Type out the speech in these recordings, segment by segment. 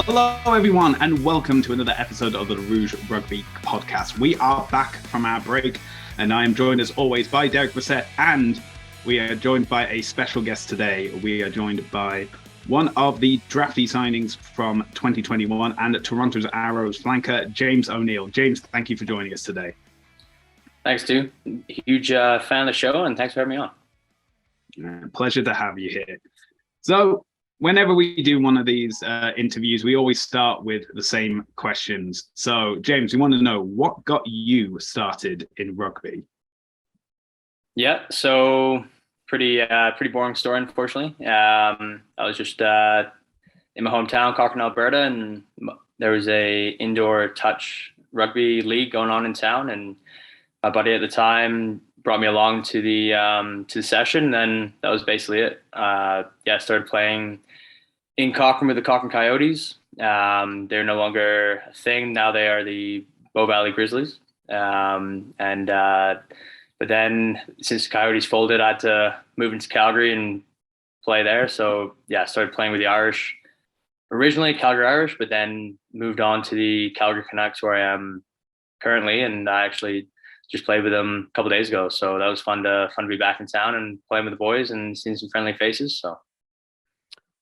Hello, everyone, and welcome to another episode of the Rouge Rugby podcast. We are back from our break, and I am joined as always by Derek Brissett, and we are joined by a special guest today. We are joined by one of the drafty signings from 2021 and Toronto's Arrows flanker, James O'Neill. James, thank you for joining us today. Thanks, Stu. Huge fan of the show, and thanks for having me on. Pleasure to have you here. So, whenever we do one of these interviews, we always start with the same questions. So, James, we want to know what got you started in rugby? Yeah, so pretty boring story, unfortunately. I was just in my hometown, Cochrane, Alberta, and there was a indoor touch rugby league going on in town, and my buddy at the time brought me along to the session. And then that was basically it. I started playing in Cochrane with the Cochrane Coyotes. They're no longer a thing. Now they are the Bow Valley Grizzlies. But then since the Coyotes folded, I had to move into Calgary and play there. So I started playing with the Irish, originally Calgary Irish, but then moved on to the Calgary Canucks where I am currently. And I actually just played with them a couple of days ago. So that was fun to be back in town and playing with the boys and seeing some friendly faces. So.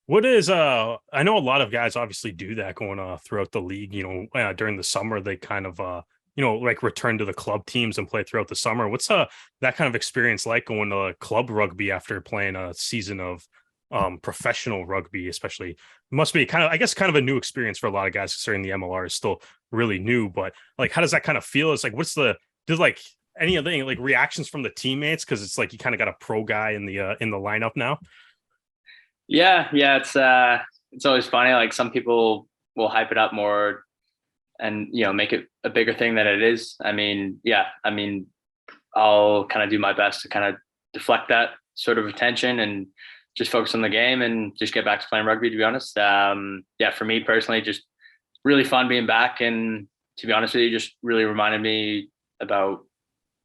What is I know a lot of guys obviously do that going throughout the league, during the summer they kind of like return to the club teams and play throughout the summer. What's that kind of experience like going to club rugby after playing a season of professional rugby? Especially, it must be kind of a new experience for a lot of guys considering the MLR is still really new, but like how does that kind of feel? It's like does like any of the like reactions from the teammates, because it's like you kind of got a pro guy in the lineup now? Yeah, it's always funny. Like some people will hype it up more and make it a bigger thing than it is. I mean, I'll kind of do my best to kind of deflect that sort of attention and just focus on the game and just get back to playing rugby, to be honest. For me personally, just really fun being back, and to be honest with you, just really reminded me about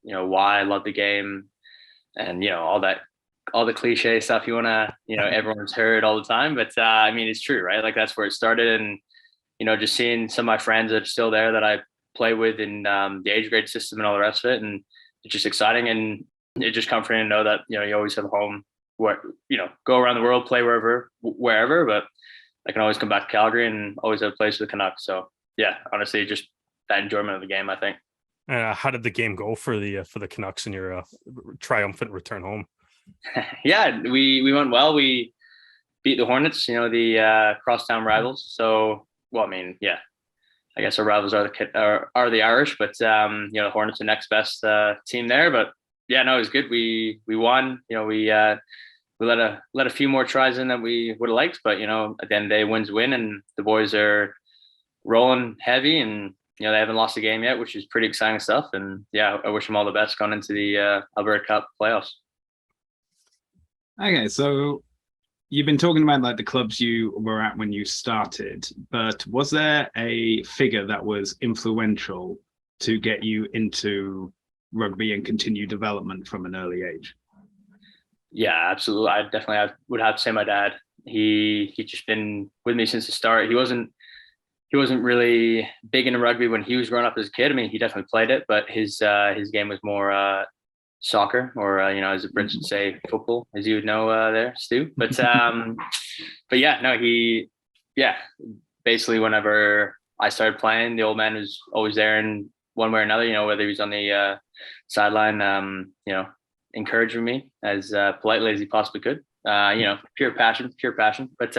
why I love the game and all the cliche stuff you want to everyone's heard all the time, but it's true, right? Like that's where it started. And just seeing some of my friends that are still there that I play with in the age grade system and all the rest of it, and it's just exciting, and it's just comforting to know that you always have a home where go around the world, play wherever, but I can always come back to Calgary and always have a place with the Canucks. So honestly, just that enjoyment of the game, I think. How did the game go for the Canucks in your triumphant return home? We went well. We beat the Hornets, the crosstown rivals. So, I guess our rivals are the Irish, but the Hornets are the next best team there. But it was good. We won. We let a few more tries in than we would have liked, but at the end of the day, wins win, and the boys are rolling heavy, and they haven't lost a game yet, which is pretty exciting stuff. And I wish them all the best going into the Alberta Cup playoffs. Okay, so you've been talking about like the clubs you were at when you started, but was there a figure that was influential to get you into rugby and continue development from an early age? Yeah, absolutely. I would have to say my dad. He's just been with me since the start. He wasn't really big into rugby when he was growing up as a kid. I mean, he definitely played it, but his game was more soccer, or as the Brits would say, football, as you would know there, Stu. But basically whenever I started playing, the old man was always there in one way or another, whether he was on the sideline, encouraging me as politely as he possibly could. Pure passion, but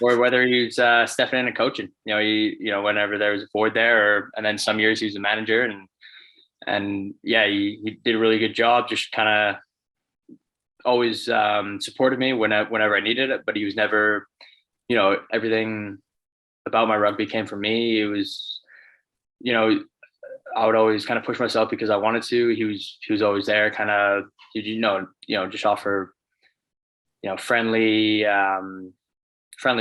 or whether he was stepping in and coaching, whenever there was a forward there, and then some years he was a manager, and he did a really good job, just kind of always supported me whenever I needed it, but he was never, everything about my rugby came from me. It was, I would always kind of push myself because I wanted to. He was always there, kind of, just offer, friendly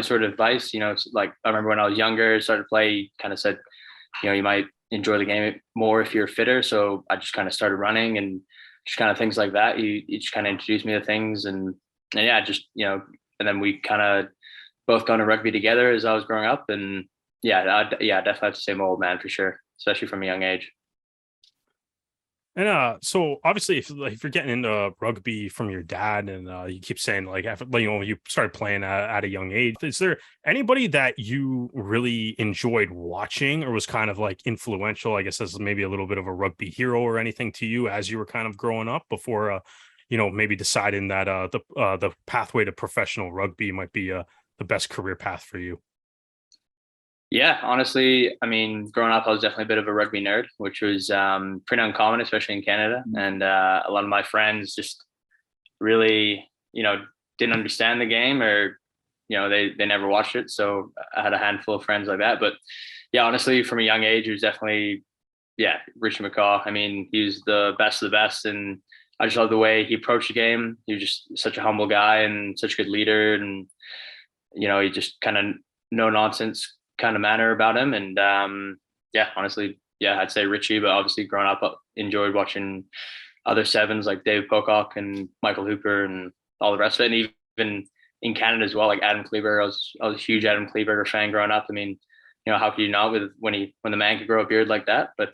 sort of advice. Like I remember when I was younger, started to play, kind of said, you might enjoy the game more if you're fitter. So I just kind of started running and just kind of things like that. He just kind of introduced me to things, and then we kind of both gone to rugby together as I was growing up. And definitely have to say my old man for sure, especially from a young age. And so obviously, if you're getting into rugby from your dad, and you keep saying like after you started playing at a young age, is there anybody that you really enjoyed watching, or was kind of like influential, I guess, as maybe a little bit of a rugby hero or anything to you as you were kind of growing up before maybe deciding that the pathway to professional rugby might be the best career path for you? Yeah, honestly, I mean, growing up, I was definitely a bit of a rugby nerd, which was pretty uncommon, especially in Canada. And a lot of my friends just really, didn't understand the game, or, they never watched it. So I had a handful of friends like that. But yeah, honestly, from a young age, it was definitely, Richie McCaw. I mean, he was the best of the best. And I just love the way he approached the game. He was just such a humble guy and such a good leader. And, he just kind of no nonsense kind of manner about him. And honestly, I'd say Richie, but obviously growing up, enjoyed watching other sevens like Dave Pocock and Michael Hooper and all the rest of it. And even in Canada as well, like Adam Kleberg. I was a huge Adam Kleberg fan growing up. I mean, how could you not when the man could grow a beard like that? But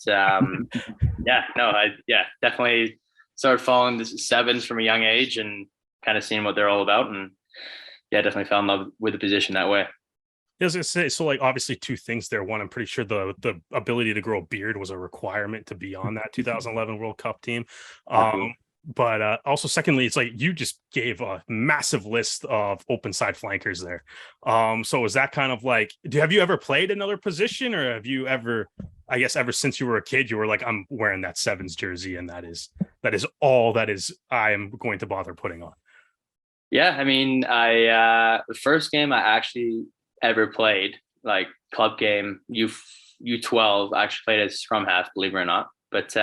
definitely started following the sevens from a young age and kind of seeing what they're all about. And definitely fell in love with the position that way. I was gonna say, so like obviously two things there. One, I'm pretty sure the ability to grow a beard was a requirement to be on that 2011 World Cup team. But also secondly, it's like you just gave a massive list of open side flankers there. So is that kind of like, have you ever played another position, or have you ever, I guess ever since you were a kid, you were like, I'm wearing that sevens jersey and that is all that is I am going to bother putting on? Yeah, I mean, I the first game I actually ever played, like club game, U12, I actually played as scrum half, believe it or not. But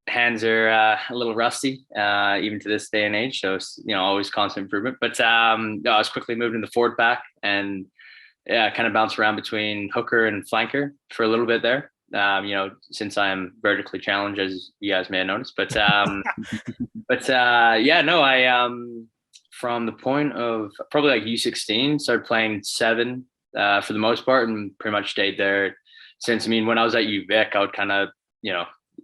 hands are a little rusty, even to this day and age. So always constant improvement. But I was quickly moved into forward pack, and kind of bounced around between hooker and flanker for a little bit there. Since I am vertically challenged, as you guys may have noticed. But I from the point of probably like U16, started playing seven for the most part, and pretty much stayed there since. I mean, when I was at UVic, I would kind of,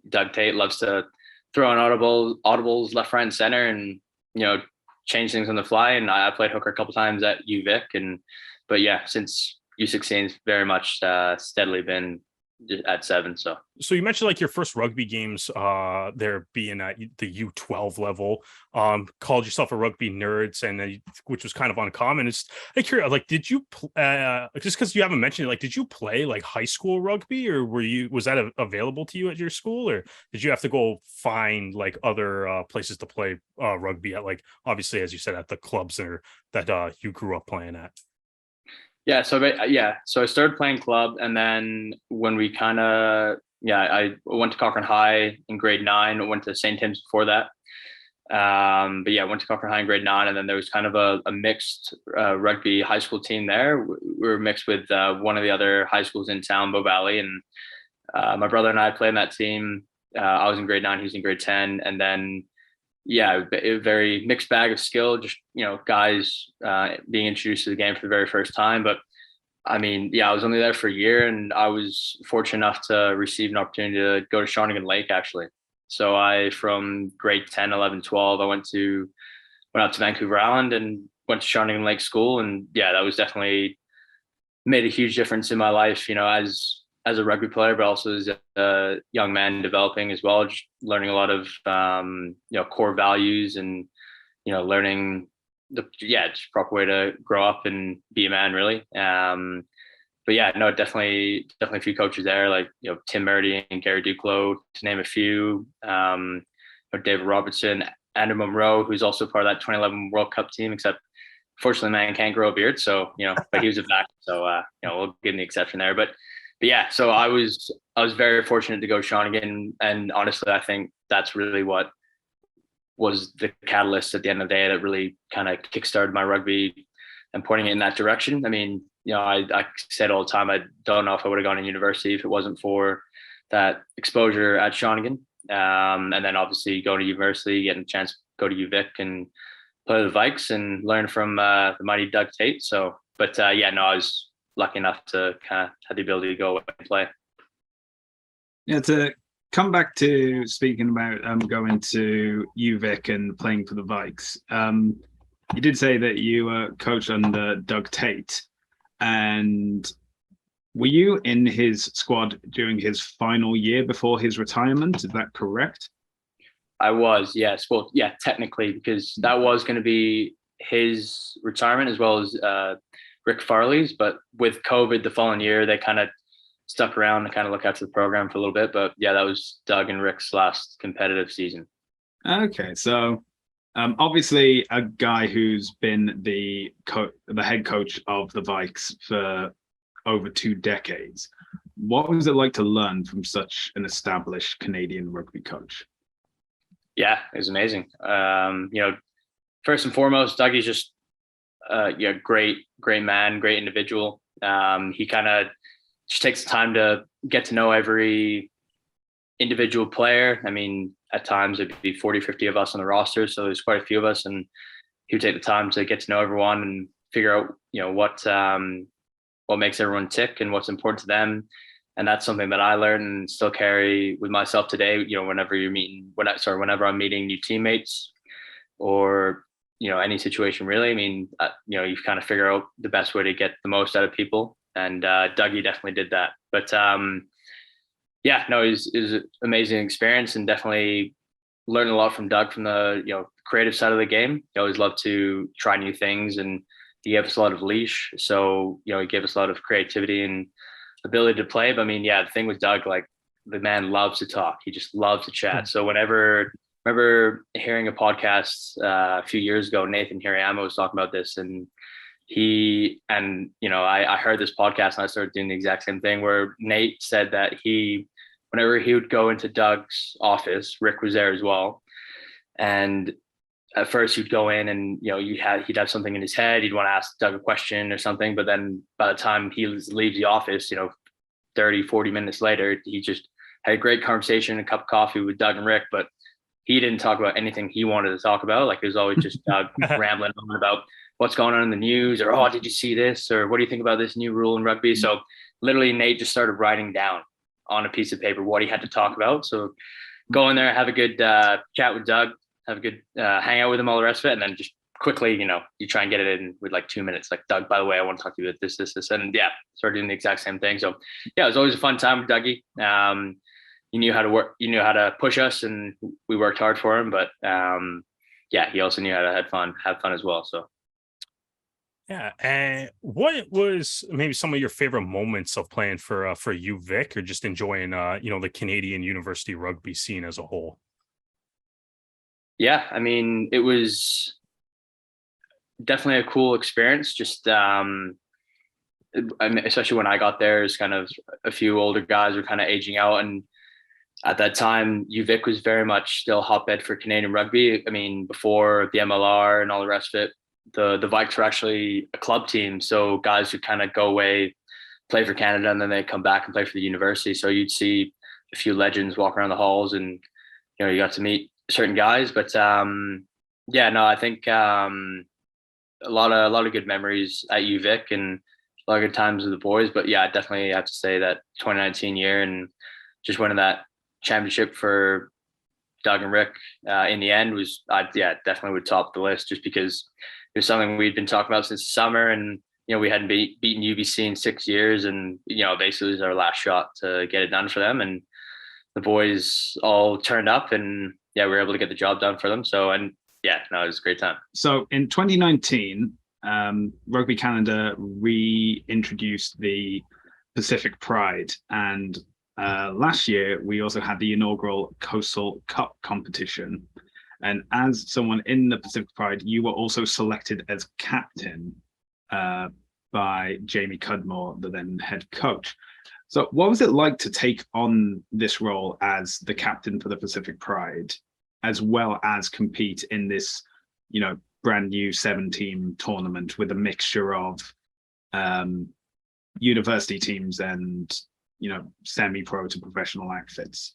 Doug Tate loves to throw in audibles left, right, and center, and change things on the fly. And I played hooker a couple times at UVic, but since U16, it's very much steadily been at seven. So you mentioned like your first rugby games there being at the U12 level, called yourself a rugby nerds, and which was kind of uncommon. It's curious, like, did you just because you haven't mentioned it, like, did you play like high school rugby, or was that available to you at your school, or did you have to go find like other places to play rugby at, like obviously as you said at the clubs that you grew up playing at? So I started playing club, and then when we I went to Cochrane High in grade 9. I went to St. Tim's before that. Went to Cochrane High in grade 9, and then there was kind of a mixed rugby high school team there. We were mixed with one of the other high schools in town, Bow Valley, and my brother and I played in that team. I was in grade 9, he was in grade 10, and then a very mixed bag of skill, just, guys being introduced to the game for the very first time. But I mean, I was only there for a year, and I was fortunate enough to receive an opportunity to go to Shawnigan Lake, actually. So from grade 10, 11, 12, I went out to Vancouver Island and went to Shawnigan Lake School. And that was definitely made a huge difference in my life, as a rugby player, but also as a young man developing as well, just learning a lot of, core values, and, learning just proper way to grow up and be a man, really. Definitely a few coaches there, like, Tim Murdy and Gary Duclos, to name a few, David Robertson, Andrew Monroe, who's also part of that 2011 World Cup team, except fortunately, man can't grow a beard. So, but he was a back. So, we'll give him the exception there. But so I was very fortunate to go Shawnigan, and honestly, I think that's really what was the catalyst at the end of the day that really kind of kickstarted my rugby and pointing it in that direction. I mean, I said all the time, I don't know if I would have gone to university if it wasn't for that exposure at Shawnigan, and then obviously going to university, getting a chance to go to UVic, and play the Vikes and learn from the mighty Doug Tate. So, but yeah, no, I was lucky enough to kind of have the ability to go and play. Yeah, to come back to speaking about going to UVic and playing for the Vikes, you did say that you were coached under Doug Tate, and were you in his squad during his final year before his retirement? Is that correct? I was, yes. Well, yeah, technically, because that was going to be his retirement as well as Rick Farley's. But with COVID the following year, they kind of stuck around and kind of look after the program for a little bit. But yeah, that was Doug and Rick's last competitive season. Okay, so obviously a guy who's been the head coach of the Vikes for over 2 decades. What was it like to learn from such an established Canadian rugby coach? Yeah, it was amazing. First and foremost, Dougie's just great man, great individual. He kind of just takes the time to get to know every individual player. I mean, at times it'd be 40, 50 of us on the roster. So there's quite a few of us, and he would take the time to get to know everyone and figure out, what makes everyone tick and what's important to them. And that's something that I learned and still carry with myself today. Whenever I'm meeting new teammates or, any situation really. I mean, you kind of figure out the best way to get the most out of people. And Dougie definitely did that. But it was an amazing experience, and definitely learned a lot from Doug from the, creative side of the game. He always loved to try new things, and he gave us a lot of leash. So, he gave us a lot of creativity and ability to play. But I mean, yeah, the thing with Doug, like, the man loves to talk. He just loves to chat. So whenever, remember hearing a podcast a few years ago, Nathan Hirayama was talking about this, and I heard this podcast and I started doing the exact same thing, where Nate said that whenever he would go into Doug's office, Rick was there as well. And at first he'd go in and, he'd have something in his head. He'd want to ask Doug a question or something. But then by the time he leaves the office, 30, 40 minutes later, he just had a great conversation, a cup of coffee with Doug and Rick, but he didn't talk about anything he wanted to talk about. Like, it was always just Doug rambling on about what's going on in the news, or, oh, did you see this? Or what do you think about this new rule in rugby? So literally Nate just started writing down on a piece of paper what he had to talk about. So go in there, have a good chat with Doug, have a good hangout with him, all the rest of it. And then just quickly, you try and get it in with like 2 minutes. Like, Doug, by the way, I want to talk to you about this. And yeah, started doing the exact same thing. So yeah, it was always a fun time with Dougie. He knew how to work, he knew how to push us, and we worked hard for him. But he also knew how to have fun as well. So. Yeah. And what was maybe some of your favorite moments of playing for UVic, or just enjoying, the Canadian university rugby scene as a whole? Yeah, I mean, it was definitely a cool experience. Just, especially when I got there, it was kind of a few older guys were kind of aging out. And at that time, UVic was very much still hotbed for Canadian rugby. I mean, before the MLR and all the rest of it, the Vikes were actually a club team. So guys would kind of go away, play for Canada, and then they come back and play for the university. So you'd see a few legends walk around the halls, and, you got to meet certain guys. But I think a lot of good memories at UVic and a lot of good times with the boys. But yeah, I definitely have to say that 2019 year and just winning that championship for Doug and Rick in the end was, definitely would top the list, just because it was something we'd been talking about since the summer, and we hadn't beaten UBC in 6 years, and basically it was our last shot to get it done for them, and the boys all turned up, and we were able to get the job done for them. So, and it was a great time. So in 2019, Rugby Canada reintroduced the Pacific Pride, and last year we also had the inaugural Coastal Cup competition. And as someone in the Pacific Pride, you were also selected as captain by Jamie Cudmore, the then head coach. So what was it like to take on this role as the captain for the Pacific Pride, as well as compete in this, brand new 7-team tournament with a mixture of university teams and, semi-pro to professional outfits?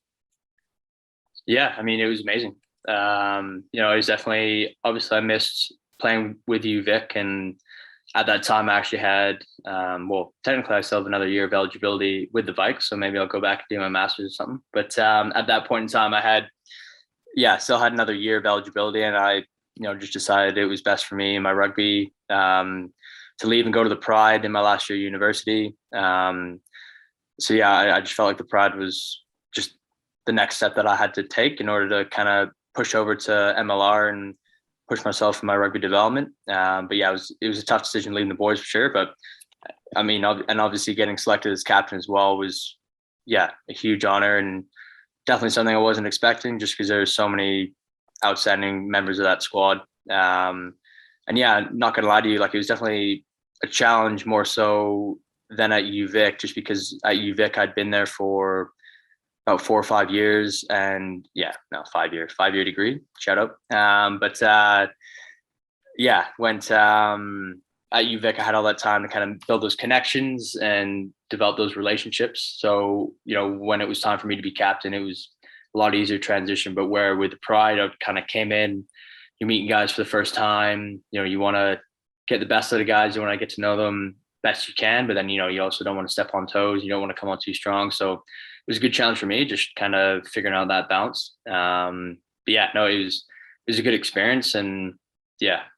Yeah, I mean, it was amazing. You know, it was definitely, obviously I missed playing with you, Vic, and at that time I actually had, well, technically I still have another year of eligibility with the Vikes, so maybe I'll go back and do my master's or something. But at that point in time, I had, still had another year of eligibility, and I, just decided it was best for me and my rugby to leave and go to the Pride in my last year of university. So yeah, I just felt like the Pride was just the next step that I had to take in order to kind of push over to MLR and push myself in my rugby development. But yeah, it was a tough decision leaving the boys for sure. But I mean, and obviously getting selected as captain as well was, a huge honor and definitely something I wasn't expecting, just because there's so many outstanding members of that squad. And yeah, not gonna lie to you, like it was definitely a challenge more so than at UVic, just because at UVic I'd been there for about 4 or 5 years, and 5-year degree, shout out. Went at UVic, I had all that time to kind of build those connections and develop those relationships. So, when it was time for me to be captain, it was a lot easier transition. But where with the Pride, I kind of came in, you're meeting guys for the first time, you want to get the best of the guys, you want to get to know them best you can, but then, you also don't want to step on toes, you don't want to come on too strong. So it was a good challenge for me, just kind of figuring out that balance. It was a good experience, and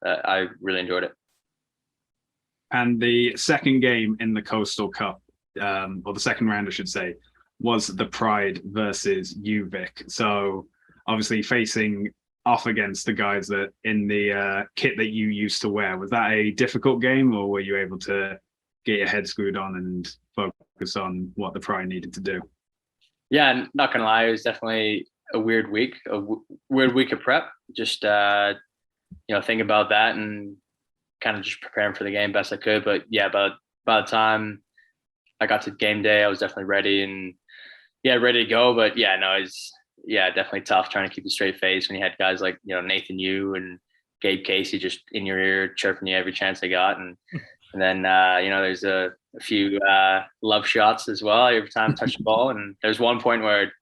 I really enjoyed it. And the second game in the Coastal Cup, or the second round, I should say, was the Pride versus UVic. So obviously facing off against the guys that in the kit that you used to wear. Was that a difficult game, or were you able to get your head screwed on and focus on what the Pride needed to do? Yeah, not gonna lie, it was definitely a weird week of prep. Just think about that and kind of just preparing for the game best I could. But by the time I got to game day, I was definitely ready and ready to go. But it's definitely tough trying to keep a straight face when you had guys like Nathan Yu and Gabe Casey just in your ear chirping you every chance they got, and then there's a few love shots as well every time I touched the ball. And there's one point where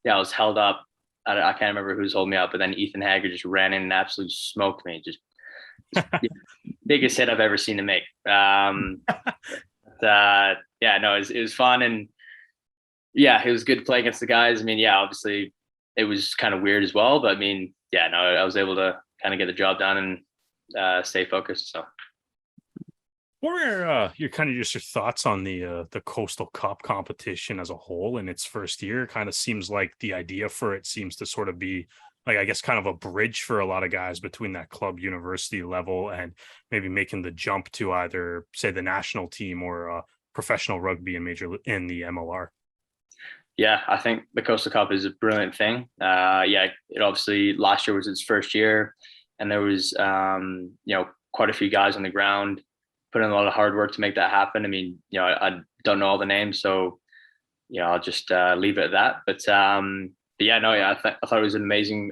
I was held up. I can't remember who's holding me up, but then Ethan Hager just ran in and absolutely smoked me. Just biggest hit I've ever seen him make. It was fun, and it was good to play against the guys. I mean, obviously it was kind of weird as well, but I mean, I was able to kind of get the job done and stay focused. So. What are your kind of just your thoughts on the Coastal Cup competition as a whole in its first year? Kind of seems like the idea for it seems to sort of be like, I guess, kind of a bridge for a lot of guys between that club university level and maybe making the jump to either say the national team or professional rugby in the MLR. Yeah, I think the Coastal Cup is a brilliant thing. It obviously last year was its first year, and there was quite a few guys on the ground put in a lot of hard work to make that happen. I mean, I don't know all the names, so I'll just leave it at that. But I thought it was an amazing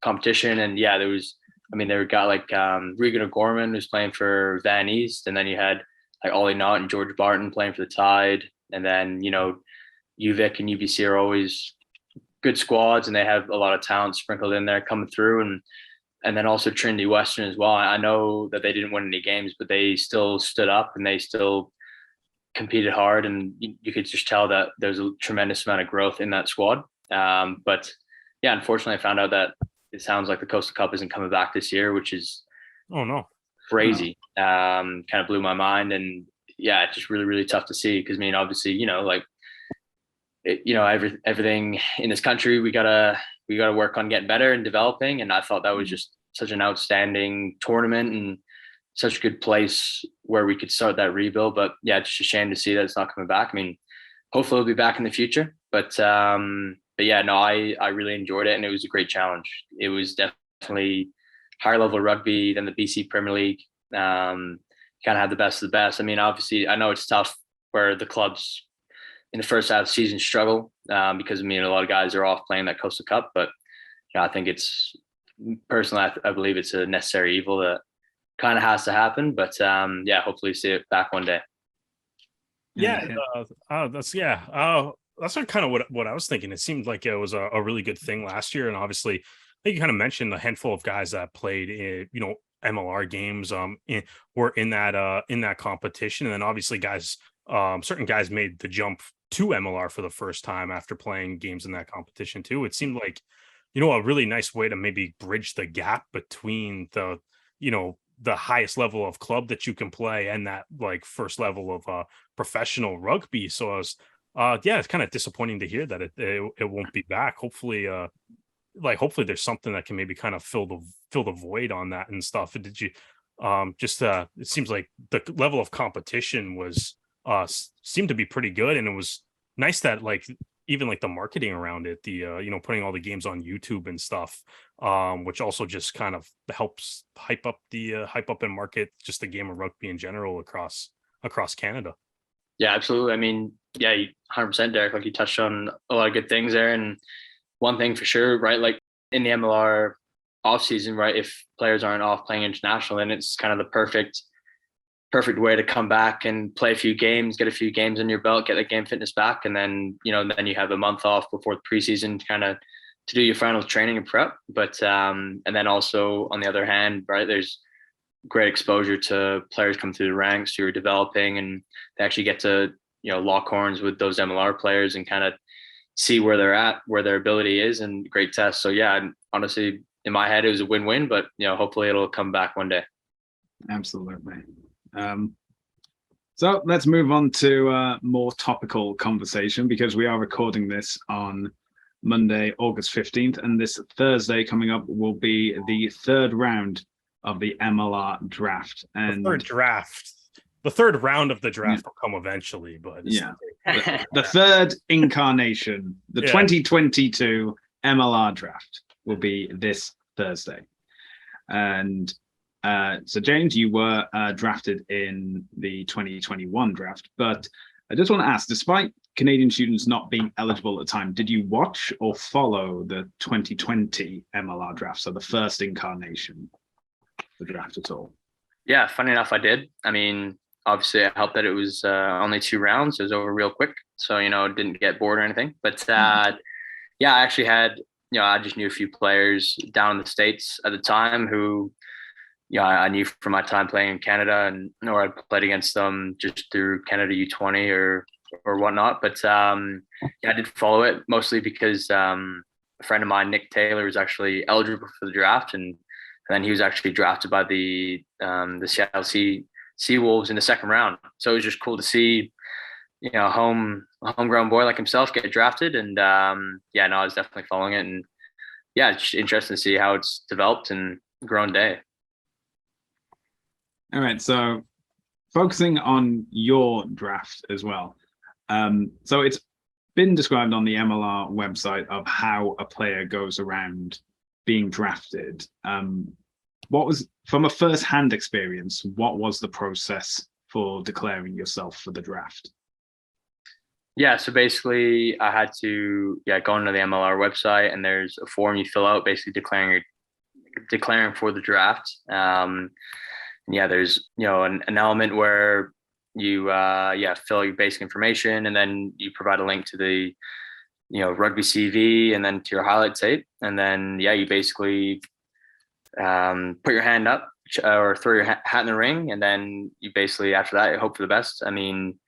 competition, and there was, they were got like Regan O'Gorman who's playing for Van East, and then you had like Ollie Knott and George Barton playing for the Tide, and then UVic and UBC are always good squads, and they have a lot of talent sprinkled in there coming through, and then also Trinity Western as well. I know that they didn't win any games, but they still stood up and they still competed hard, and you could just tell that there's a tremendous amount of growth in that squad. Unfortunately, I found out that it sounds like the Coastal Cup isn't coming back this year, which is crazy. Kind of blew my mind, and it's just really, really tough to see because obviously, everything in this country we gotta work on getting better and developing, and I thought that was just such an outstanding tournament and such a good place where we could start that rebuild. But it's just a shame to see that it's not coming back. I mean, hopefully it'll be back in the future, but I really enjoyed it, and it was a great challenge. It was definitely higher level rugby than the BC Premier League. Kind of had the best of the best. I mean, obviously I know it's tough where the clubs in the first half of the season struggle because a lot of guys are off playing that Coastal Cup, but I think it's personally, I believe it's a necessary evil that kind of has to happen, but hopefully see it back one day. That's what kind of what I was thinking. It seemed like it was a really good thing last year, and obviously think you kind of mentioned a handful of guys that played in, MLR games were in that competition. And then obviously guys, certain guys made the jump to MLR for the first time after playing games in that competition too. It seemed like, a really nice way to maybe bridge the gap between the highest level of club that you can play and that like first level of professional rugby. So I was it's kind of disappointing to hear that it won't be back. Hopefully there's something that can maybe kind of fill the void on that and stuff. Did you it seems like the level of competition was seemed to be pretty good, and it was nice that like even like the marketing around it, the putting all the games on YouTube and stuff, which also just kind of helps hype up and market just the game of rugby in general across Canada. Yeah, absolutely. I mean, yeah, 100%, Derek. Like you touched on a lot of good things there, and one thing for sure, right? Like in the MLR off season, right? If players aren't off playing international, then it's kind of the perfect way to come back and play a few games, get a few games in your belt, get the game fitness back, and then then you have a month off before the preseason to do your final training and prep. But and then also on the other hand, right, there's great exposure to players come through the ranks who are developing, and they actually get to lock horns with those MLR players and kind of see where they're at, where their ability is, and great test. So yeah, honestly, in my head, it was a win-win, but hopefully it'll come back one day. Absolutely. So let's move on to a more topical conversation, because we are recording this on Monday, August 15th, and this Thursday coming up will be the third round of the MLR draft. And the third round of the draft will come eventually, but the third incarnation, the 2022 MLR draft will be this Thursday. And so James, you were drafted in the 2021 draft, but I just want to ask, despite Canadian students not being eligible at the time, did you watch or follow the 2020 MLR draft, so the first incarnation of the draft at all? Yeah, funny enough, I did. I mean, obviously it helped that it was only 2 rounds. It was over real quick, so didn't get bored or anything. But I actually had I just knew a few players down in the States at the time who I knew from my time playing in Canada, or I played against them just through Canada U20 or whatnot. But I did follow it mostly because a friend of mine, Nick Taylor, was actually eligible for the draft, and then he was actually drafted by the Seattle Seawolves in the second round. So it was just cool to see, a homegrown boy like himself get drafted. And I was definitely following it, and it's just interesting to see how it's developed and grown day. All right, so focusing on your draft as well. So it's been described on the MLR website of how a player goes around being drafted. What was, from a first-hand experience, what was the process for declaring yourself for the draft? Yeah, so basically I had to go into the MLR website, and there's a form you fill out basically declaring for the draft. There's an element where you fill your basic information, and then you provide a link to the rugby CV and then to your highlight tape, and then you basically put your hand up or throw your hat in the ring, and then you basically after that hope for the best. I mean,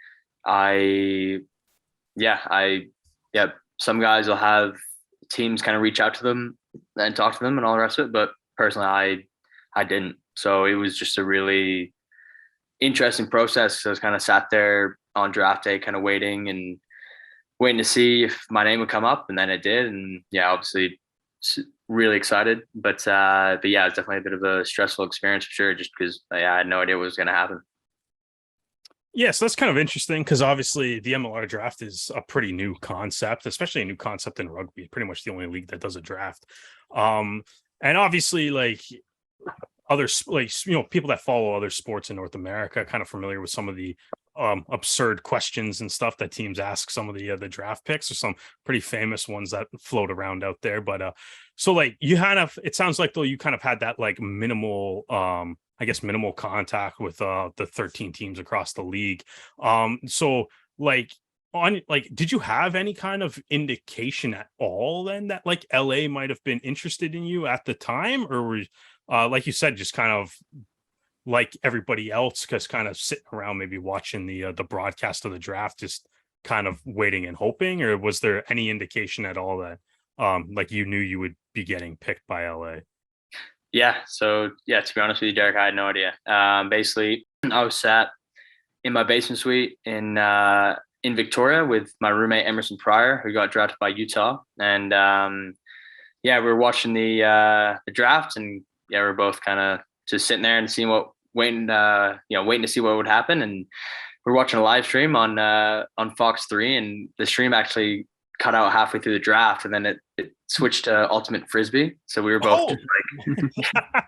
some guys will have teams kind of reach out to them and talk to them and all the rest of it, but personally I didn't. So it was just a really interesting process. So I was kind of sat there on draft day, kind of waiting to see if my name would come up, and then it did. And obviously really excited, but it's definitely a bit of a stressful experience for sure, just because I had no idea what was going to happen. Yeah, so that's kind of interesting because obviously the MLR draft is a pretty new concept, especially a new concept in rugby. Pretty much the only league that does a draft. And obviously, like others, people that follow other sports in North America are kind of familiar with some of the absurd questions and stuff that teams ask some of the draft picks, or some pretty famous ones that float around out there. But so like it sounds like though you kind of had that like minimal contact with the 13 teams across the league. So like on like, did you have any kind of indication at all then that like LA might have been interested in you at the time, or were like you said, just kind of like everybody else, because kind of sitting around maybe watching the broadcast of the draft, just kind of waiting and hoping, or was there any indication at all that like you knew you would be getting picked by LA? Yeah. So yeah, to be honest with you, Derek, I had no idea. Basically, I was sat in my basement suite in Victoria with my roommate Emerson Pryor, who got drafted by Utah, and yeah, we were watching the draft, and yeah, we are both kind of just sitting there and seeing waiting to see what would happen, and we're watching a live stream on Fox 3, and the stream actually cut out halfway through the draft, and then it switched to ultimate frisbee. So we were both just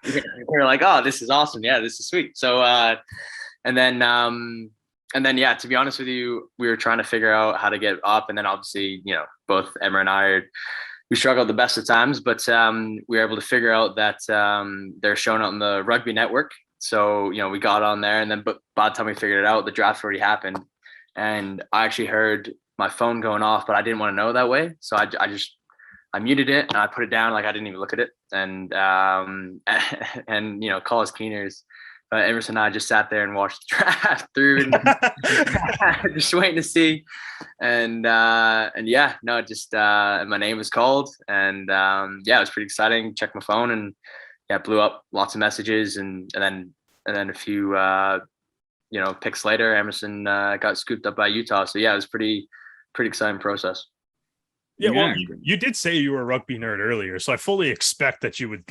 like, we were like, oh, this is awesome. Yeah, this is sweet. So, and then, yeah, to be honest with you, we were trying to figure out how to get up. And then obviously, both Emma and I we struggled the best of times, but we were able to figure out that they're showing on the rugby network. So, we got on there, and then, but by the time we figured it out, the draft already happened. And I actually heard my phone going off, but I didn't want to know that way. So I muted it and I put it down. Like I didn't even look at it. And, call us keeners. But Emerson and I just sat there and watched the draft through and just waiting to see. And yeah, no, just my name was called, and yeah, it was pretty exciting. Checked my phone, and yeah, blew up lots of messages, and then a few picks later, Emerson got scooped up by Utah. So yeah, it was pretty exciting process. Yeah, well, you did say you were a rugby nerd earlier, so I fully expect that you would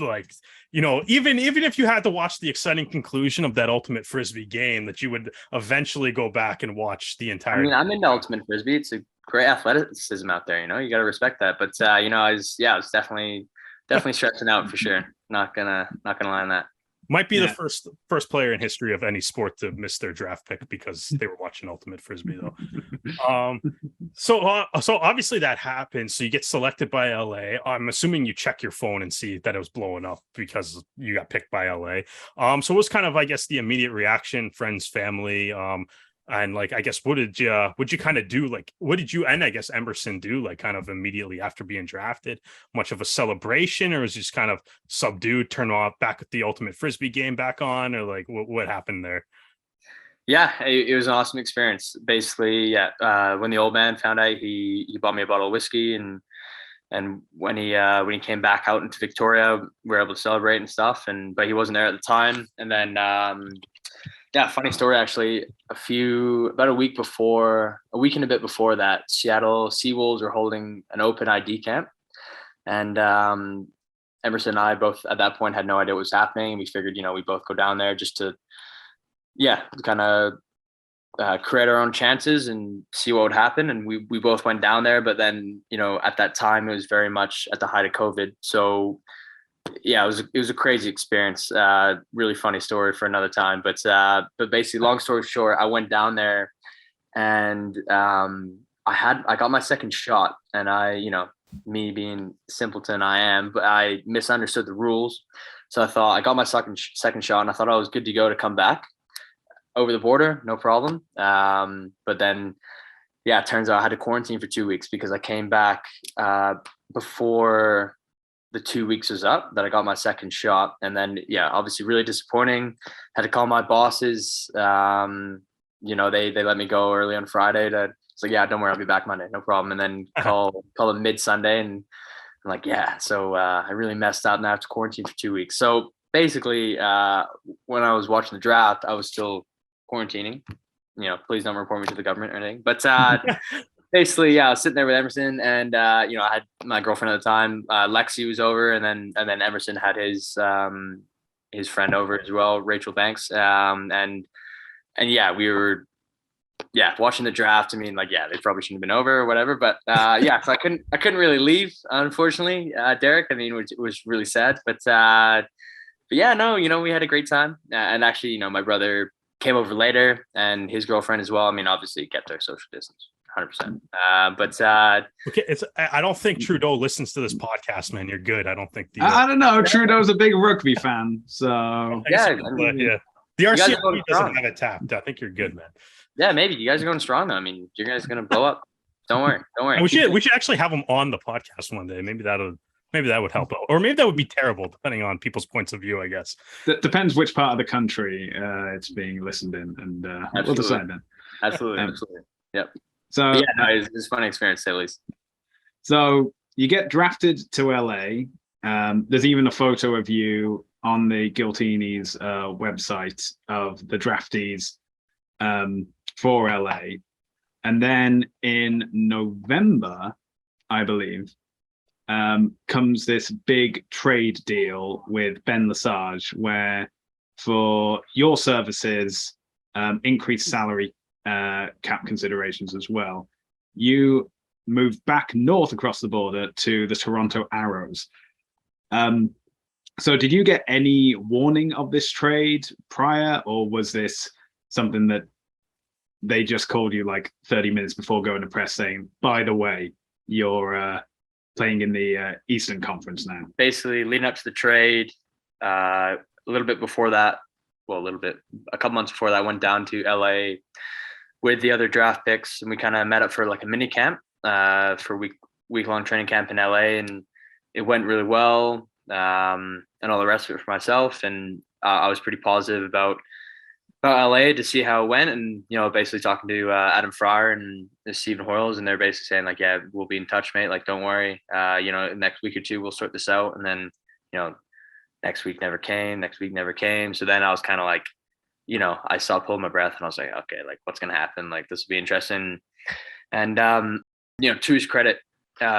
even if you had to watch the exciting conclusion of that ultimate frisbee game, that you would eventually go back and watch the entire. I mean, I'm into ultimate frisbee. It's a great athleticism out there. You got to respect that. But I was definitely stretching out for sure. Not gonna lie on that. Might be the first player in history of any sport to miss their draft pick because they were watching ultimate frisbee, though. So obviously that happens. So you get selected by LA. I'm assuming you check your phone and see that it was blowing up because you got picked by LA. So it was kind of, I guess, the immediate reaction, friends, family, and like, I guess, what did you kind of do? Like, what did you and I guess Emerson do, like, kind of immediately after being drafted? Much of a celebration, or was it just kind of subdued, turn off back at the ultimate frisbee game back on, or like what happened there? Yeah, it was an awesome experience. Basically, yeah, when the old man found out, he bought me a bottle of whiskey, and when he came back out into Victoria, we were able to celebrate and stuff. But he wasn't there at the time, and then. Yeah, funny story actually. About a week and a bit before that, Seattle Seawolves were holding an open ID camp, and Emerson and I both at that point had no idea what was happening. We figured, we both go down there just to, kind of create our own chances and see what would happen. And we both went down there, but then, at that time it was very much at the height of COVID, so. Yeah, it was a crazy experience. Really funny story for another time. But basically, long story short, I went down there, and I got my second shot, and me being simpleton I am, but I misunderstood the rules. So I thought I got my second shot, and I thought I was good to go to come back over the border, no problem. But then, yeah, it turns out I had to quarantine for 2 weeks because I came back before the 2 weeks was up that I got my second shot. And then, yeah, obviously really disappointing. Had to call my bosses. They let me go early on Friday it's like, yeah, don't worry, I'll be back Monday. No problem. And then call them mid Sunday. And I'm like, yeah, so I really messed up and I have to quarantine for 2 weeks. So basically when I was watching the draft, I was still quarantining, please don't report me to the government or anything. But basically, yeah, I was sitting there with Emerson, and I had my girlfriend at the time, Lexi was over, and then Emerson had his friend over as well, Rachel Banks, and yeah, we were watching the draft. I mean, like, yeah, they probably shouldn't have been over or whatever, but yeah, so I couldn't really leave, unfortunately, Derek. I mean, it was really sad, but yeah, no, we had a great time, and actually, my brother came over later, and his girlfriend as well. I mean, obviously, kept our social distance. 100%. But okay, I don't think Trudeau listens to this podcast, man. You're good. I don't think I don't know. Trudeau's a big rugby fan, so yeah. The RCMP doesn't have it tapped. I think you're good, man. Yeah, maybe you guys are going strong though. I mean, you guys are gonna blow up. Don't worry. We should actually have him on the podcast one day. Maybe that would help out, or maybe that would be terrible, depending on people's points of view, I guess. That depends which part of the country it's being listened in, and we'll decide then. Absolutely. Yep. So yeah, no, it's a fun experience, to say the least. So you get drafted to LA. There's even a photo of you on the Giltini's website of the draftees for LA. And then in November, I believe, comes this big trade deal with Ben Lesage, where for your services, increased salary cap considerations as well, you moved back north across the border to the Toronto Arrows. So did you get any warning of this trade prior, or was this something that they just called you like 30 minutes before going to press saying, by the way, you're playing in the Eastern Conference now? Basically, leading up to the trade, a little bit before that, a couple months before that, I went down to LA with the other draft picks, and we kind of met up for like a mini camp for week-long training camp in LA, and it went really well, and all the rest of it for myself. And I was pretty positive about LA to see how it went, and basically talking to Adam Fryer and Stephen Hoyles, and they're basically saying like, yeah, we'll be in touch, mate, like don't worry, next week or two we'll sort this out. And then next week never came. So then I was kind of like, I stopped holding my breath, and I was like, okay, like what's gonna happen, like this will be interesting. And to his credit,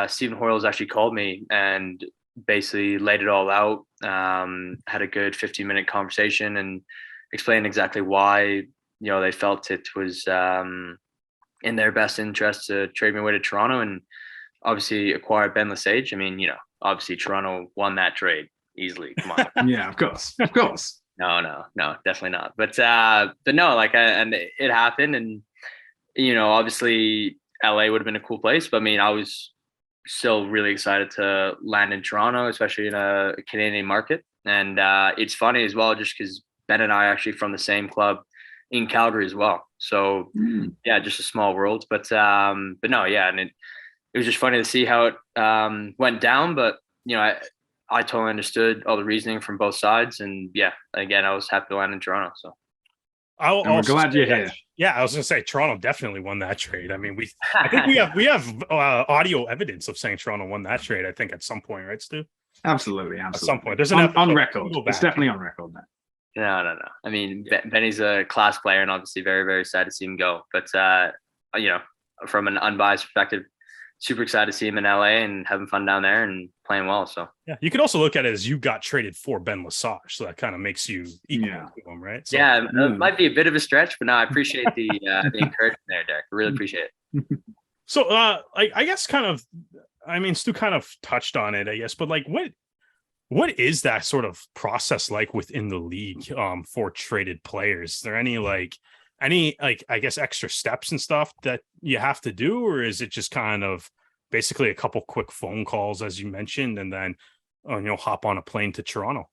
Stephen Hoyles actually called me and basically laid it all out, had a good 15-minute conversation and explained exactly why they felt it was in their best interest to trade me away to Toronto and obviously acquire Ben Lesage. I mean, obviously Toronto won that trade easily. Come on. Yeah, of course. No, definitely not. But no, like, and it happened, and obviously LA would have been a cool place, but I mean, I was still really excited to land in Toronto, especially in a Canadian market. And it's funny as well, just because Ben and I are actually from the same club in Calgary as well. So yeah, just a small world. But no, yeah, and it was just funny to see how it went down. But I totally understood all the reasoning from both sides, and yeah, again, I was happy to land in Toronto. So we're glad you're here. Yeah, I was going to say Toronto definitely won that trade. I mean, I think we have audio evidence of saying Toronto won that trade. I think at some point, right, Stu? Absolutely. At some point, there's on record. It's definitely on record now. No. I mean, Benny's a class player, and obviously very, very sad to see him go. But from an unbiased perspective, super excited to see him in LA and having fun down there and playing well. So yeah, you can also look at it as you got traded for Ben Lesage, so that kind of makes you equal to him, right? So, yeah, it might be a bit of a stretch, but no, I appreciate the encouragement there, Derek. I really appreciate it. So I guess Stu kind of touched on it, I guess, but like what is that sort of process like within the league for traded players? Is there any I guess extra steps and stuff that you have to do, or is it just kind of basically a couple quick phone calls, as you mentioned, and then hop on a plane to Toronto?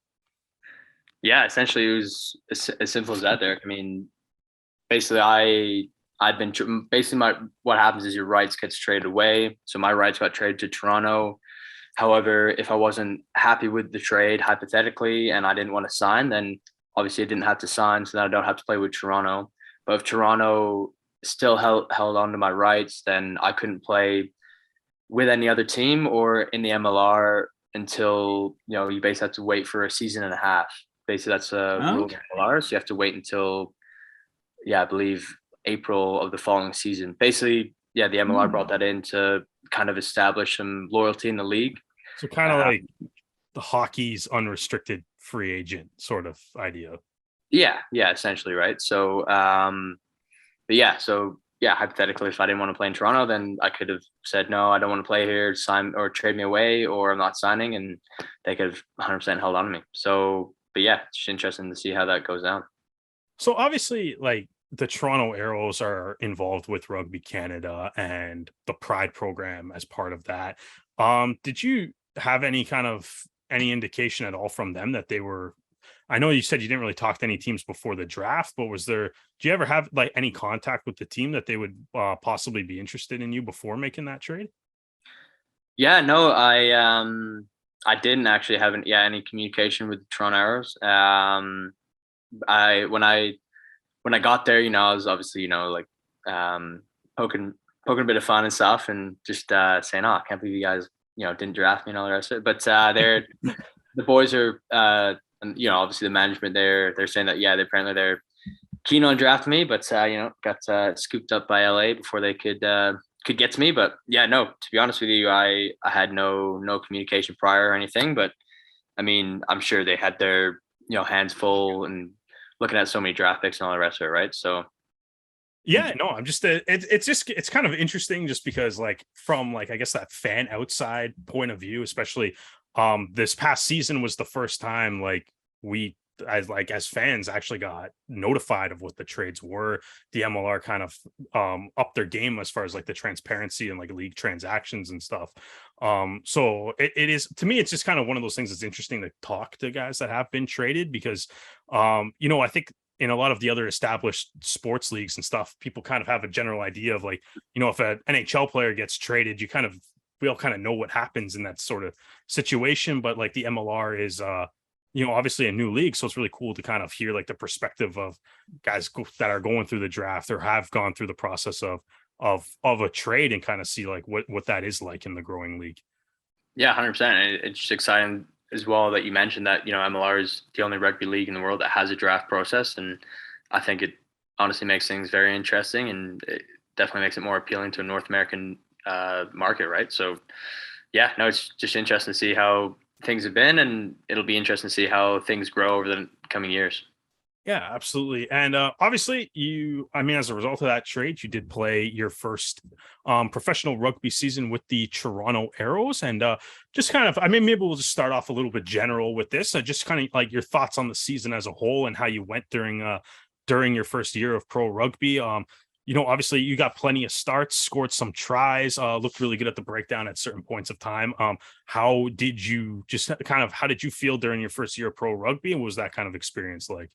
Yeah, essentially it was as simple as that, Derek. I mean, basically what happens is your rights gets traded away. So my rights got traded to Toronto. However, if I wasn't happy with the trade, hypothetically, and I didn't want to sign, then obviously I didn't have to sign, so then I don't have to play with Toronto. But if Toronto still held on to my rights, then I couldn't play with any other team or in the MLR until, you basically have to wait for a season and a half. Basically, that's a rule of MLR. So you have to wait until, I believe April of the following season. Basically, the MLR brought that in to kind of establish some loyalty in the league. So kind of like the hockey's unrestricted free agent sort of idea. Yeah, essentially, right? So, hypothetically, if I didn't want to play in Toronto, then I could have said, no, I don't want to play here, sign or trade me away, or I'm not signing, and they could have 100% held on to me. So, but yeah, it's just interesting to see how that goes down. So obviously, like, the Toronto Arrows are involved with Rugby Canada and the Pride program as part of that. Did you have any indication at all from them that they were I know you said you didn't really talk to any teams before the draft, but do you ever have like any contact with the team that they would possibly be interested in you before making that trade? Yeah, no, I didn't actually have any communication with the Toronto Arrows. I when I got there, I was obviously, like poking a bit of fun and stuff, and just saying, "Oh, I can't believe you guys, didn't draft me," and all the rest of it. But they're the boys are, and obviously the management, they're saying that they're keen on drafting me, but got scooped up by LA before they could get to me. But yeah, no, to be honest with you, I had no communication prior or anything. But I mean, I'm sure they had their hands full and looking at so many draft picks and all the rest of it, right? So Yeah, no, I'm just it's kind of interesting just because like from like I guess that fan outside point of view, especially this past season was the first time like we as fans actually got notified of what the trades were. The MLR kind of upped their game as far as like the transparency and like league transactions and stuff. So it is, to me, it's just kind of one of those things that's interesting to talk to guys that have been traded because I think in a lot of the other established sports leagues and stuff, people kind of have a general idea of like, if an NHL player gets traded, we all kind of know what happens in that sort of situation. But like the MLR is, obviously a new league. So it's really cool to kind of hear like the perspective of guys that are going through the draft or have gone through the process of a trade and kind of see like what that is like in the growing league. yeah, 100%. It's just exciting as well that you mentioned that, MLR is the only rugby league in the world that has a draft process. And I think it honestly makes things very interesting, and it definitely makes it more appealing to a North American market, right? So yeah, no, it's just interesting to see how things have been, and it'll be interesting to see how things grow over the coming years. Yeah, absolutely. And obviously, as a result of that trade, you did play your first professional rugby season with the Toronto Arrows. And just kind of, maybe we'll just start off a little bit general with this. Just kind of like your thoughts on the season as a whole and how you went during your first year of pro rugby. Obviously you got plenty of starts, scored some tries, looked really good at the breakdown at certain points of time. How did you feel during your first year of pro rugby? And what was that kind of experience like?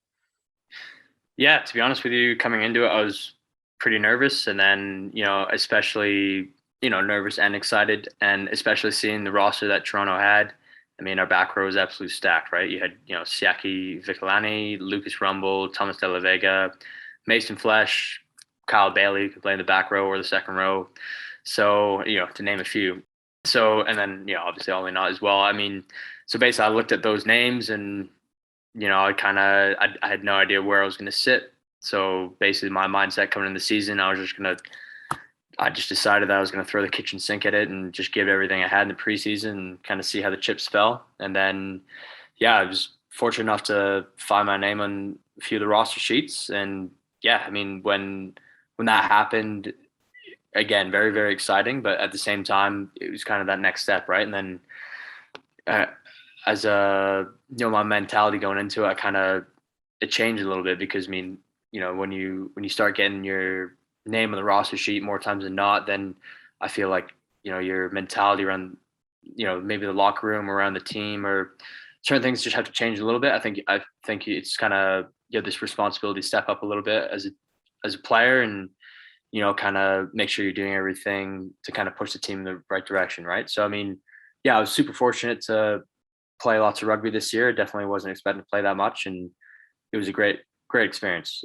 Yeah, to be honest with you, coming into it, I was pretty nervous, and then especially nervous and excited, and especially seeing the roster that Toronto had. I mean, our back row was absolutely stacked, right? You had Siaki Vikalani, Lucas Rumble, Thomas De La Vega, Mason Flesh, Kyle Bailey who could play in the back row or the second row. So to name a few. So and then obviously Ollie Knott as well. I mean, so basically I looked at those names and I had no idea where I was going to sit. So basically my mindset coming in the season, I just decided that I was going to throw the kitchen sink at it and just give everything I had in the preseason and kind of see how the chips fell. And then, yeah, I was fortunate enough to find my name on a few of the roster sheets. And yeah, I mean, when that happened, again, very, very exciting, but at the same time, it was kind of that next step, right? And then as my mentality going into it, it changed a little bit because when you start getting your name on the roster sheet more times than not, then I feel like your mentality around maybe the locker room, around the team, or certain things just have to change a little bit. I think it's kind of you have this responsibility to step up a little bit as a player, and kind of make sure you're doing everything to kind of push the team in the right direction, right? So I mean, yeah, I was super fortunate to play lots of rugby this year. Definitely wasn't expecting to play that much, and it was a great experience.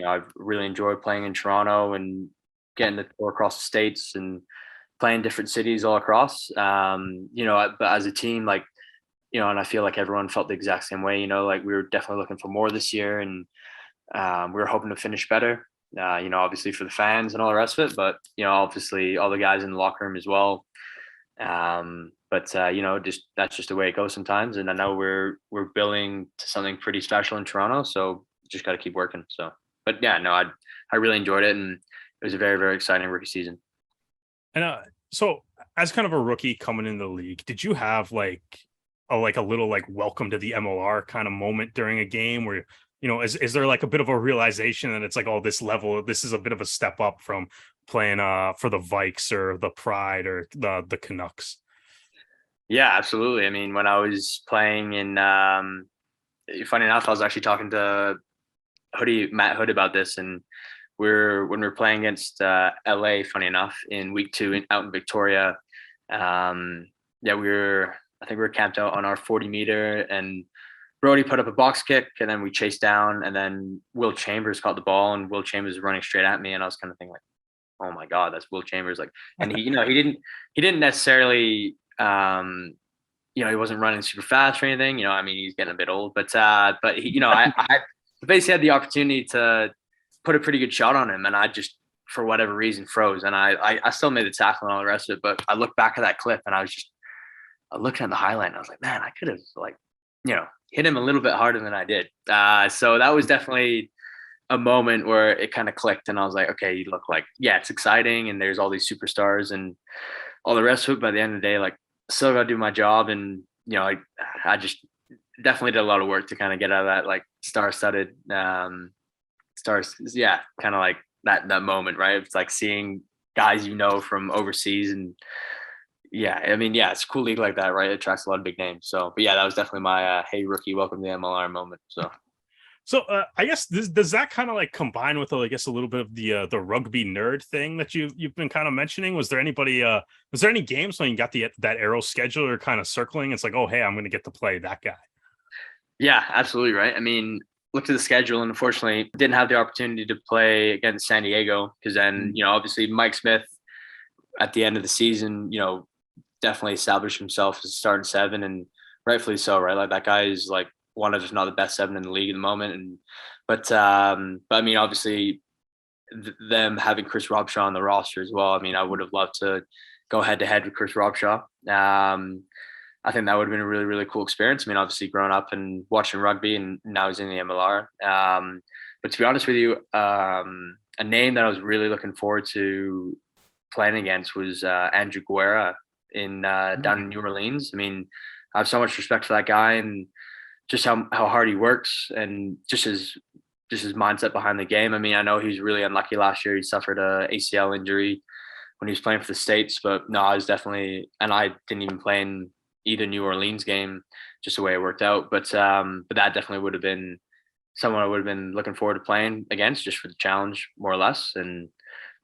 I've really enjoyed playing in Toronto and getting to tour across the states and playing different cities all across. But as a team, like, and I feel like everyone felt the exact same way. Like we were definitely looking for more this year, and we were hoping to finish better. Obviously for the fans and all the rest of it, but obviously all the guys in the locker room as well. But just that's just the way it goes sometimes. And I know we're building to something pretty special in Toronto, so just got to keep working. So, but yeah, no, I really enjoyed it, and it was a very, very exciting rookie season. And so as kind of a rookie coming into the league, did you have like a little like welcome to the MLR kind of moment during a game where is there like a bit of a realization that it's like, oh, this is a bit of a step up from playing for the Vikes or the Pride or the Canucks? Yeah, absolutely. I mean, when I was playing in funny enough, I was actually talking to Matt Hood about this, and when we're playing against LA, funny enough, in week 2 out in Victoria, yeah, I think we were camped out on our 40-meter, and Brody put up a box kick, and then we chased down, and then Will Chambers caught the ball, and Will Chambers was running straight at me, and I was kind of thinking like, oh my God, that's Will Chambers. Like, and he, he didn't necessarily, he wasn't running super fast or anything. I mean, he's getting a bit old, but he, I basically had the opportunity to put a pretty good shot on him, and I just, for whatever reason, froze, and I still made the tackle and all the rest of it. But I looked back at that clip, and I looked at the highlight, and I was like, man, I could have hit him a little bit harder than I did. So that was definitely a moment where it kind of clicked, and I was like, okay, you look like, yeah, it's exciting, and there's all these superstars and all the rest of it. By the end of the day, like, still got to do my job, and I just definitely did a lot of work to kind of get out of that like star-studded stars. Yeah, kind of like that moment, right? It's like seeing guys from overseas, and yeah, I mean, yeah, it's a cool league like that, right? It attracts a lot of big names. So, but yeah, that was definitely my hey rookie, welcome to the MLR moment. So I guess does that kind of like combine with, I guess, a little bit of the rugby nerd thing that you've been kind of mentioning? Was there any games when you got that arrow scheduler kind of circling? It's like, oh, hey, I'm going to get to play that guy. Yeah, absolutely. Right. I mean, looked at the schedule, and unfortunately didn't have the opportunity to play against San Diego, because then, obviously Mike Smith at the end of the season, definitely established himself as a starting 7, and rightfully so, right? Like, that guy is like one of, if not the best 7 in the league at the moment. But I mean, obviously them having Chris Robshaw on the roster as well. I mean, I would have loved to go head to head with Chris Robshaw. I think that would have been a really, really cool experience. I mean, obviously growing up and watching rugby, and now he's in the MLR. But to be honest with you, a name that I was really looking forward to playing against was Andrew Guerra down in New Orleans. I mean, I have so much respect for that guy, and just how hard he works, and just his mindset behind the game. I mean, I know he was really unlucky last year. He suffered a ACL injury when he was playing for the States, but no, I was definitely, and I didn't even play in either New Orleans game, just the way it worked out. But that definitely would have been someone I would have been looking forward to playing against, just for the challenge, more or less.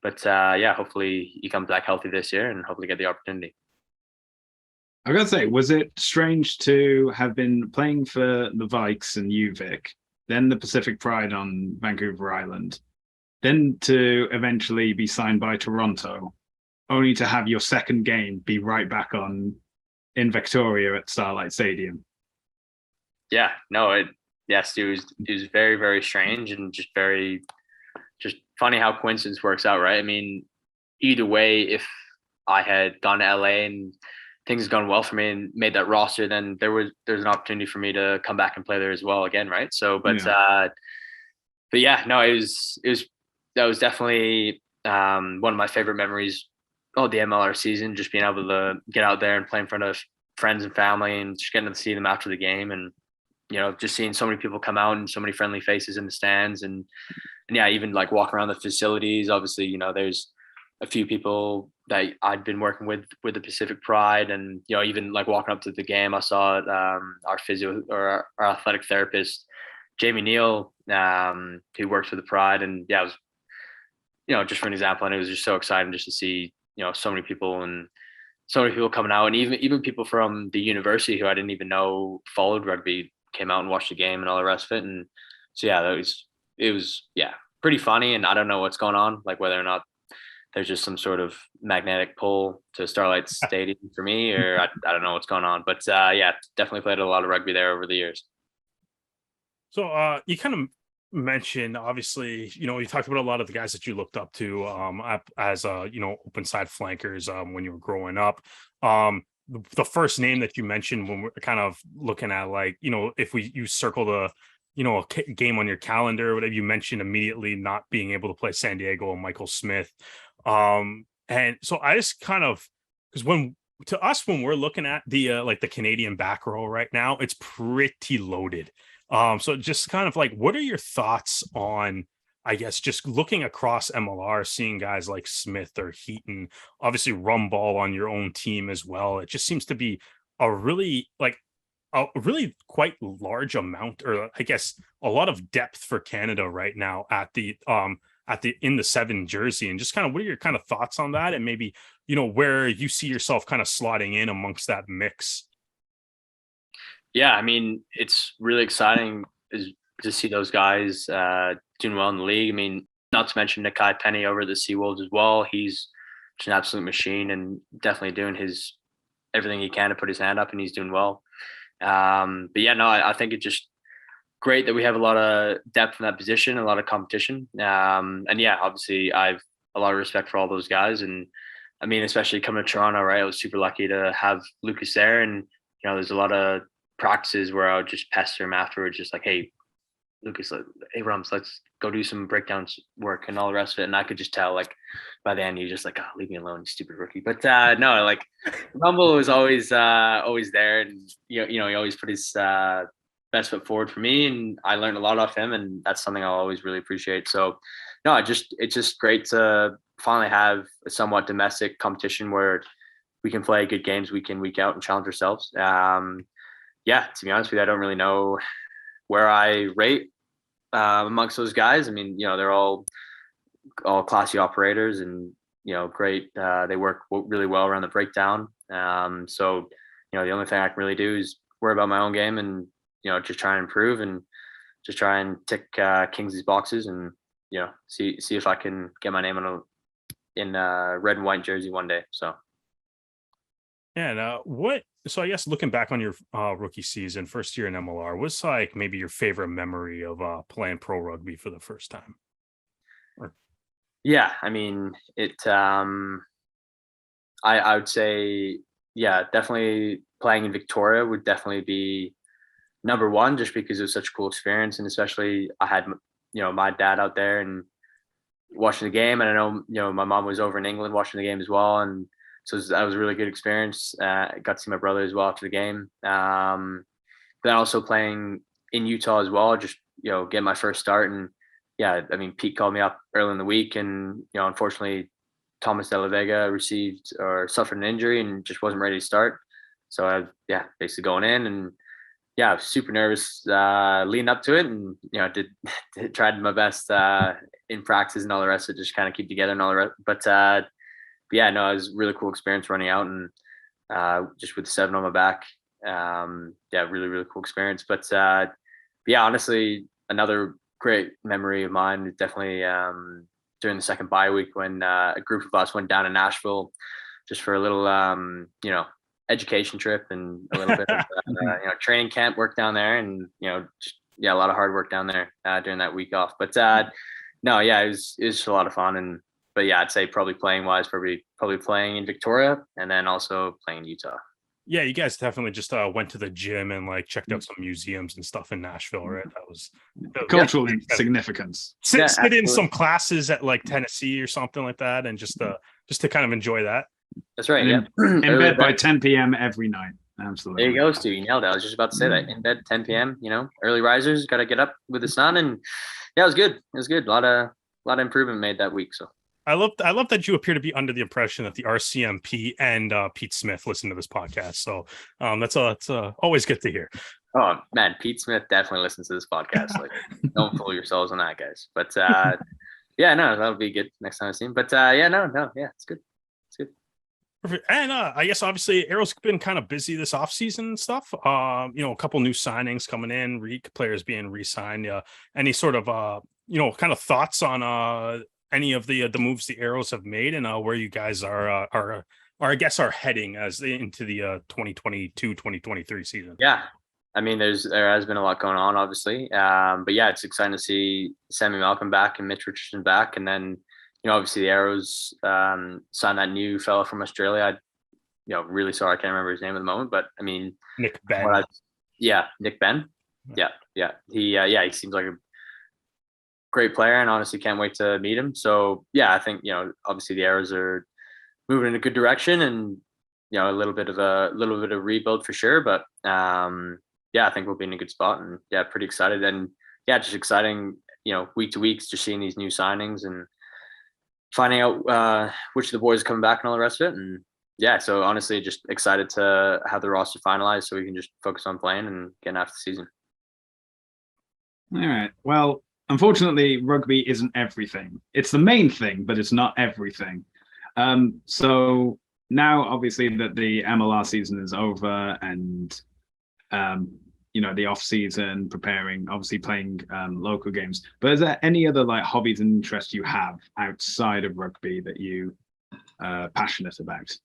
But yeah, hopefully he comes back healthy this year, and hopefully get the opportunity. I gotta say, was it strange to have been playing for the Vikes and UVic, then the Pacific Pride on Vancouver Island, then to eventually be signed by Toronto, only to have your second game be right back in Victoria at Starlight Stadium? Yeah, no, it was very, very strange, and just funny how coincidence works out, right? I mean, either way, if I had gone to LA and things had gone well for me and made that roster, then there's an opportunity for me to come back and play there as well again, right? So, but yeah, no, that was definitely one of my favorite memories of the MLR season, just being able to get out there and play in front of friends and family, and just getting to see them after the game, and just seeing so many people come out and so many friendly faces in the stands, and yeah, even like walk around the facilities. Obviously, there's a few people that I'd been working with the Pacific Pride, and even like walking up to the game, I saw our physio, or our athletic therapist, Jamie Neal, who works for the Pride, and yeah, it was just for an example, and it was just so exciting just to see so many people, and so many people coming out, and even people from the university who I didn't even know followed rugby came out and watched the game and all the rest of it. And so yeah, it was pretty funny, and I don't know what's going on, like whether or not there's just some sort of magnetic pull to Starlight Stadium for me, or I don't know what's going on. But yeah, definitely played a lot of rugby there over the years. So you kind of mentioned, obviously, you talked about a lot of the guys that you looked up to as open side flankers when you were growing up. The first name that you mentioned when we're kind of looking at, like, if you circle the a game on your calendar, whatever, you mentioned immediately not being able to play San Diego and Michael Smith. And so I just kind of, because when we're looking at the like the Canadian back row right now, it's pretty loaded. So just kind of like, what are your thoughts on, I guess, just looking across MLR, seeing guys like Smith or Heaton, obviously Rumball on your own team as well? It just seems to be a really, like, a really quite large amount, or I guess a lot of depth for Canada right now at the in the 7 jersey, and just kind of what are your kind of thoughts on that, and maybe where you see yourself kind of slotting in amongst that mix. Yeah, I mean, it's really exciting is to see those guys doing well in the league. I mean, not to mention Nakai Penny over the Seawolves as well. He's just an absolute machine and definitely doing his everything he can to put his hand up, and he's doing well. But yeah, no, I think it's just great that we have a lot of depth in that position, a lot of competition. And yeah, obviously I've a lot of respect for all those guys. And I mean, especially coming to Toronto, right? I was super lucky to have Lucas there. And, there's a lot of practices where I would just pester him afterwards, just like, hey, Lucas, hey, Rums, let's go do some breakdowns work and all the rest of it. And I could just tell, like, by the end, he's just like, oh, leave me alone, you stupid rookie. But no, like, Rumble was always there. And, he always put his best foot forward for me. And I learned a lot off him. And that's something I'll always really appreciate. So, no, it's just great to finally have a somewhat domestic competition where we can play good games week in, week out and challenge ourselves. Yeah, to be honest with you, I don't really know where I rate amongst those guys. I mean, they're all classy operators and, great. They work really well around the breakdown. So, the only thing I can really do is worry about my own game and, just try and improve and just try and tick Kingsley's boxes and, see if I can get my name in a red and white jersey one day. So. Yeah, and so I guess looking back on your rookie season, first year in MLR, what's like maybe your favorite memory of playing pro rugby for the first time? Yeah, I mean, I would say, yeah, definitely playing in Victoria would definitely be number one, just because it was such a cool experience. And especially I had, my dad out there and watching the game. And I know, my mom was over in England watching the game as well. And so that was a really good experience. I got to see my brother as well after the game. Then also playing in Utah as well, just, get my first start. And yeah, I mean, Pete called me up early in the week and, unfortunately Thomas De La Vega suffered an injury and just wasn't ready to start. So basically going in and I was super nervous leading up to it and, did tried my best in practice and all the rest of it, just kind of keep together and all the rest. But yeah, no, it was a really cool experience running out and just with the 7 on my back. Really, really cool experience. But yeah, honestly, another great memory of mine is definitely during the second bye week when a group of us went down to Nashville just for a little, education trip and a little bit of, training camp work down there and, a lot of hard work down there during that week off. But no, yeah, it was just a lot of fun. But yeah, I'd say probably playing wise, probably playing in Victoria and then also playing in Utah. Yeah, you guys definitely just went to the gym and like checked out some museums and stuff in Nashville, right? That was cultural significance. Sit in some classes at like Tennessee or something like that, and just to kind of enjoy that. That's right. And in bed by 10 p.m. every night. Absolutely. There you go, Stu. You nailed it. I was just about to say that. In bed 10 p.m. Early risers, got to get up with the sun, and yeah, it was good. It was good. A lot of improvement made that week. So. I love that you appear to be under the impression that the RCMP and Pete Smith listen to this podcast. So that's always good to hear. Oh man, Pete Smith definitely listens to this podcast. Like, don't fool yourselves on that, guys. But yeah, no, that'll be good next time I see him. But yeah, it's good. It's good. Perfect. And I guess obviously Arrow's been kind of busy this offseason and stuff. A couple new signings coming in, players being re-signed. Any sort of kind of thoughts on any of the moves the Arrows have made and where you guys are I guess are heading as into the 2022-2023 season? Yeah, I mean there has been a lot going on, obviously, but yeah, it's exciting to see Sammy Malcolm back and Mitch Richardson back, and then obviously the Arrows signed that new fella from Australia. Really sorry I can't remember his name at the moment, but I mean Nick Ben. Nick Ben. Yeah. He seems like a great player and honestly can't wait to meet him. So yeah, I think obviously the Arrows are moving in a good direction and a little bit of rebuild for sure, but I think we'll be in a good spot and pretty excited. And just exciting week to week just seeing these new signings and finding out which of the boys are coming back and all the rest of it. And yeah, so honestly, just excited to have the roster finalized so we can just focus on playing and getting after the season. All right. Well, unfortunately, rugby isn't everything. It's the main thing, but it's not everything. So now, obviously, that the MLR season is over, and the off season, preparing, obviously playing local games. But is there any other like hobbies and interests you have outside of rugby that you passionate about?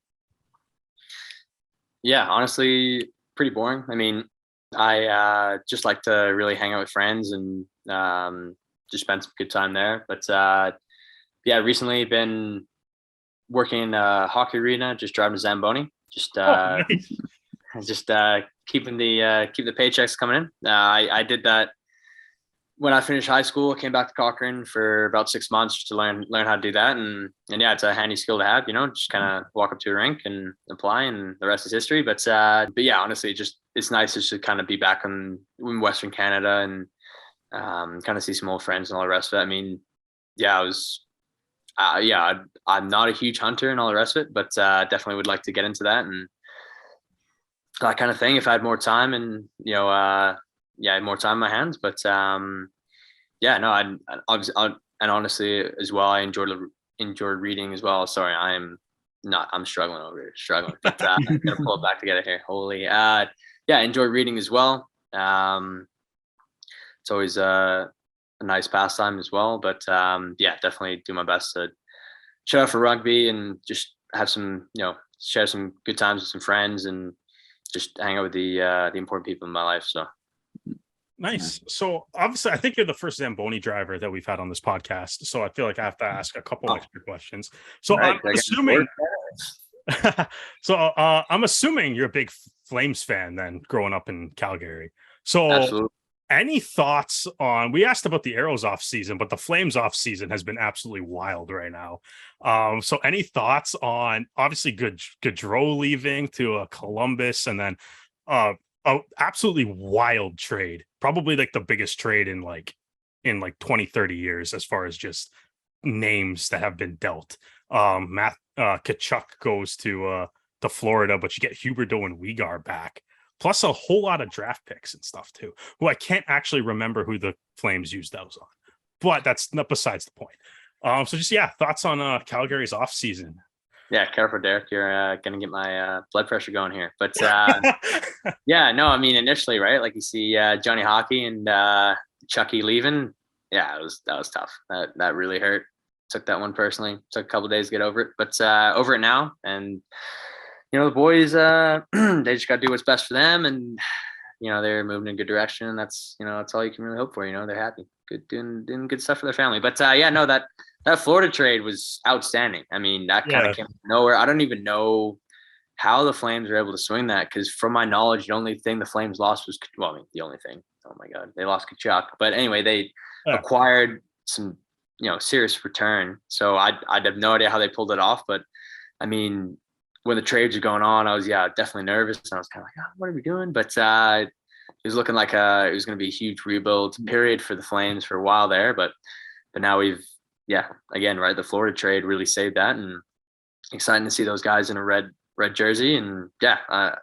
Yeah, honestly, pretty boring. I mean, I just like to really hang out with friends and just spend some good time there. But yeah, recently been working in a hockey arena, just driving a Zamboni, just Nice. just keeping keep the paychecks coming in. I did that when I finished high school. I came back to Cochrane for about 6 months to learn how to do that, and yeah, it's a handy skill to have. Just kind of walk up to a rink and apply, and the rest is history. But yeah, honestly, it's nice just to kind of be back in Western Canada and kind of see some old friends and all the rest of it. I mean, yeah, I'm not a huge hunter and all the rest of it, but definitely would like to get into that and that kind of thing if I had more time and more time in my hands. But yeah, no, I obviously and honestly as well, I enjoyed reading as well. Sorry, I'm struggling over here, but I'm gonna pull it back together here. Holy, yeah, I enjoy reading as well. It's always a nice pastime as well. But yeah, definitely do my best to show up for rugby and just have some, share some good times with some friends and just hang out with the important people in my life. So Nice. So obviously, I think you're the first Zamboni driver that we've had on this podcast. So I feel like I have to ask a couple extra questions. So right, I'm assuming. I'm assuming you're a big Flames fan then, growing up in Calgary. So absolutely. Any thoughts on? We asked about the Arrows off season, but the Flames off season has been absolutely wild right now. So any thoughts on obviously Gaudreau leaving to Columbus, and then absolutely wild trade, probably like the biggest trade in 20, 30 years as far as just names that have been dealt. Kachuk goes to Florida, but you get Huberdeau and Weegar back, plus a whole lot of draft picks and stuff too, who I can't actually remember who the Flames used those on, but that's not besides the point. So just, thoughts on Calgary's off season. Yeah, careful, Derek. You're gonna get my blood pressure going here. But yeah, no, I mean initially, right? Like you see Johnny Hockey and Chucky leaving. Yeah, that was tough. That really hurt. Took that one personally. Took a couple of days to get over it, but over it now. And the boys, they just got to do what's best for them, and they're moving in a good direction. And that's all you can really hope for. They're happy, good, doing good stuff for their family. But yeah, no, that Florida trade was outstanding. I mean, that kind of came out of nowhere. I don't even know how the Flames were able to swing that, because from my knowledge, the only thing the Flames lost was, the only thing. Oh my God, they lost Kachuk. But anyway, they acquired some serious return. So I have no idea how they pulled it off. But I mean, when the trades were going on, I was definitely nervous. And I was kind of like, what are we doing? But it was looking like it was going to be a huge rebuild period for the Flames for a while there. But now we've again, right, the Florida trade really saved that, and exciting to see those guys in a red jersey, and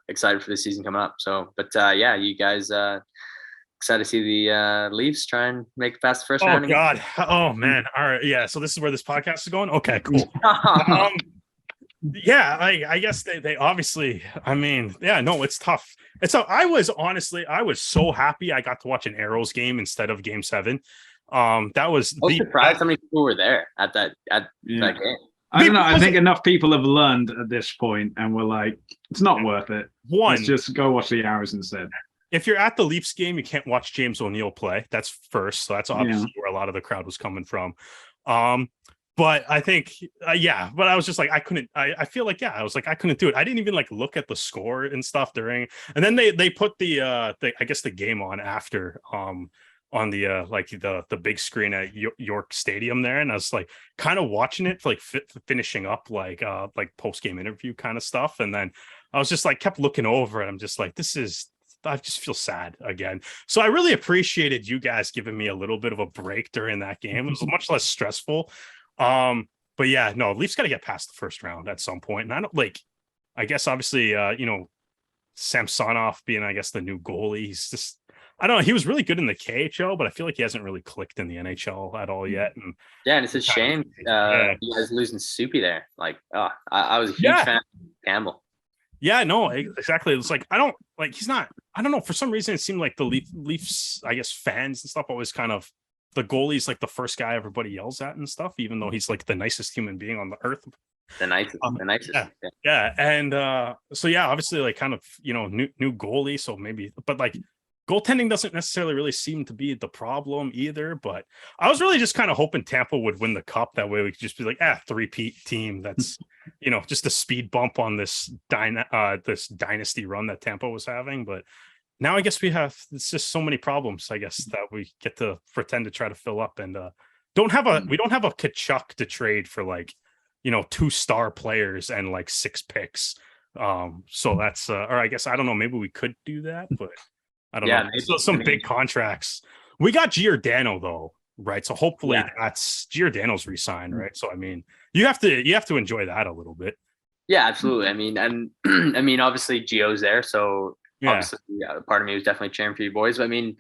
excited for the season coming up. So, but you guys excited to see the Leafs try and make it past the first round. Oh God! Oh man! All right, yeah. So this is where this podcast is going. Okay, cool. I guess they obviously. I mean, no, it's tough. And so I was so happy I got to watch an Arrows game instead of Game 7. That was surprised how many people were there at that game. I don't know. I think enough people have learned at this point, and we're like, it's not worth it. Let's just go watch the Arrows instead. If you're at the Leafs game, you can't watch James O'Neill play. That's first. So that's obviously where a lot of the crowd was coming from. But I think, but I was just like, I couldn't, I feel like, I was like, I couldn't do it. I didn't even look at the score and stuff during, and then they put the game on after, on the big screen at York Stadium there, and I was like kind of watching it for finishing up like post-game interview kind of stuff, and then I was just kept looking over and I'm just like, I just feel sad again. So I really appreciated you guys giving me a little bit of a break during that game. It was much less stressful. But Leafs got to get past the first round at some point, and I don't I guess obviously, Samsonov being, I guess, the new goalie. He's just, I don't know. He was really good in the KHL, but I feel like he hasn't really clicked in the NHL at all yet. And and it's a shame you guys losing Soupy there. Like, I was a huge fan of Campbell. Yeah, no, exactly. It's like, he's not, I don't know. For some reason, it seemed like the Leafs, I guess, fans and stuff always kind of, the goalie's like the first guy everybody yells at and stuff, even though he's like the nicest human being on the earth. The nicest. Yeah. And so yeah, obviously like kind of, new goalie. So maybe, but like goaltending doesn't necessarily really seem to be the problem either. But I was really just kind of hoping Tampa would win the cup. That way we could just be like, three-peat team. That's, just a speed bump on this dynasty run that Tampa was having. But now I guess it's just so many problems, I guess, that we get to pretend to try to fill up, and we don't have a Kachuk to trade for like, 2-star players and like 6 picks. So that's or I guess, I don't know, maybe we could do that, but I don't know. Maybe, some big contracts. We got Giordano though, right? So hopefully that's Giordano's re-signed, right? So I mean, you have to enjoy that a little bit. Yeah, absolutely. I mean, and I mean, obviously Gio's there, so obviously, part of me was definitely cheering for you boys. But I mean,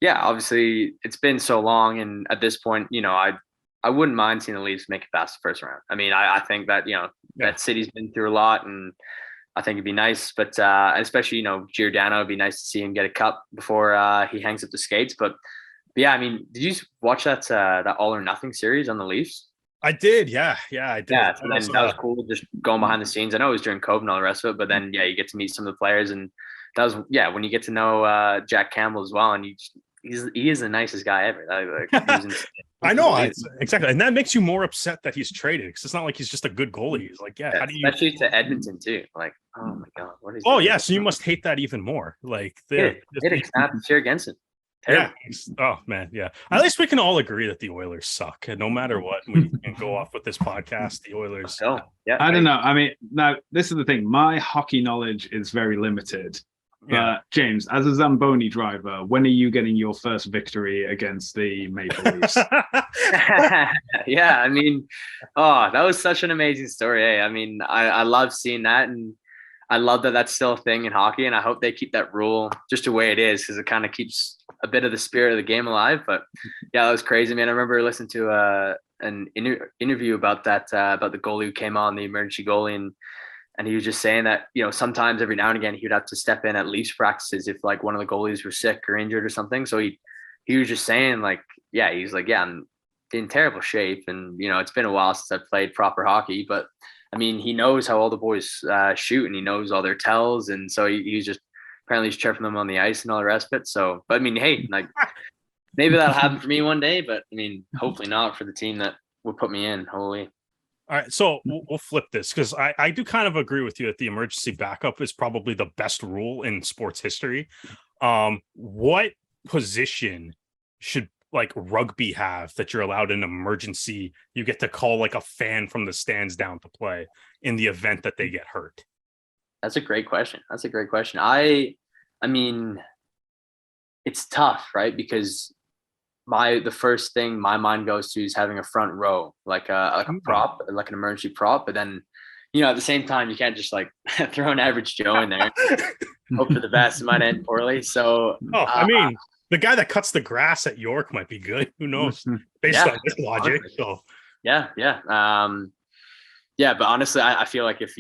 obviously it's been so long, and at this point, I wouldn't mind seeing the Leafs make it past the first round. I mean, I think that that city's been through a lot, and I think it'd be nice. But especially Giordano, it'd be nice to see him get a cup before he hangs up the skates. But yeah, I mean, did you watch that All or Nothing series on the Leafs? I did, yeah, I did. Yeah, so that was cool, just going behind the scenes. I know it was during COVID and all the rest of it, but then you get to meet some of the players, and that was when you get to know Jack Campbell as well, and he is the nicest guy ever. I know, exactly, and that makes you more upset that he's traded, because it's not like he's just a good goalie. He's like, how do you, especially to Edmonton too? Like, oh my god, what is? Oh yeah, so you must hate that even more. Like, hit a atmosphere against him. Terrible. Yeah. Oh man. Yeah. At least we can all agree that the Oilers suck. And no matter what, we can go off with this podcast. The Oilers. Oh, yeah. I don't know. I mean, now this is the thing. My hockey knowledge is very limited. But James, as a Zamboni driver, when are you getting your first victory against the Maple Leafs? Yeah, I mean, that was such an amazing story. Eh? I mean, I love seeing that, and I love that that's still a thing in hockey, and I hope they keep that rule just the way it is, because it kind of keeps a bit of the spirit of the game alive. But yeah, that was crazy, man. I remember listening to an interview about that, about the goalie who came on, the emergency goalie, and he was just saying that, sometimes every now and again he would have to step in at Leafs practices if like one of the goalies were sick or injured or something. So he was just saying like, he's like, I'm in terrible shape, and it's been a while since I've played proper hockey, but I mean, he knows how all the boys shoot, and he knows all their tells, and so he's just apparently he's chirping them on the ice and all the rest of it. So, but I mean, hey, like maybe that'll happen for me one day, but I mean, hopefully not for the team that would put me in. Holy. All right, so we'll flip this, because I do kind of agree with you that the emergency backup is probably the best rule in sports history. What position should like rugby have that you're allowed an emergency? You get to call like a fan from the stands down to play in the event that they get hurt. That's a great question. I mean, it's tough, right? Because the first thing my mind goes to is having a front row, like a prop, like an emergency prop. But then, at the same time, you can't just like throw an average Joe in there, hope for the best. It might end poorly. So, I mean, the guy that cuts the grass at York might be good. Who knows? Based on this logic. So, yeah. But honestly, I feel like if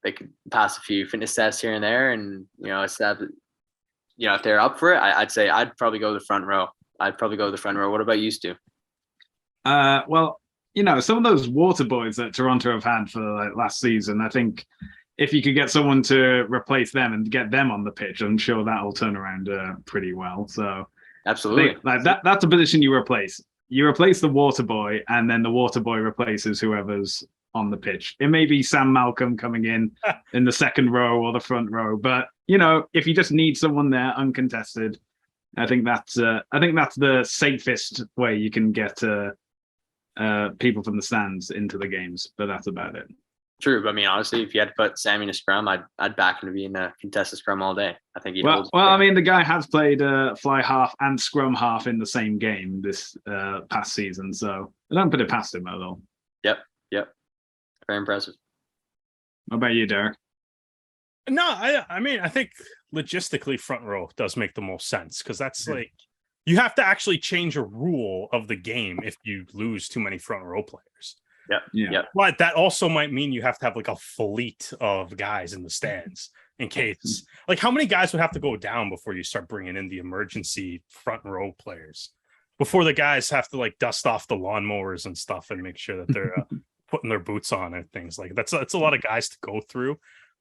they could pass a few fitness tests here and there, and it's that, if they're up for it, I'd say I'd probably go to the front row. What about you, Stu? Well, some of those water boys that Toronto have had for like last season, I think if you could get someone to replace them and get them on the pitch, I'm sure that'll turn around pretty well. So absolutely, that's a position you replace. You replace the water boy, and then the water boy replaces whoever's on the pitch. It may be Sam Malcolm coming in the second row or the front row, but if you just need someone there uncontested, I think that's the safest way you can get people from the stands into the games. But that's about it. True, but I mean, honestly, if you had to put Sammy in a scrum, I'd back him to be in a contested scrum all day. I think he'd well, I mean, the guy has played fly half and scrum half in the same game this past season, so I don't put it past him at all. Yep. Very impressive. What about you, Derek? No, I mean, I think logistically front row does make the most sense because that's like you have to actually change a rule of the game if you lose too many front row players. Yeah. But that also might mean you have to have like a fleet of guys in the stands in case. Like, how many guys would have to go down before you start bringing in the emergency front row players? Before the guys have to like dust off the lawnmowers and stuff and make sure that they're putting their boots on and things like that's a lot of guys to go through.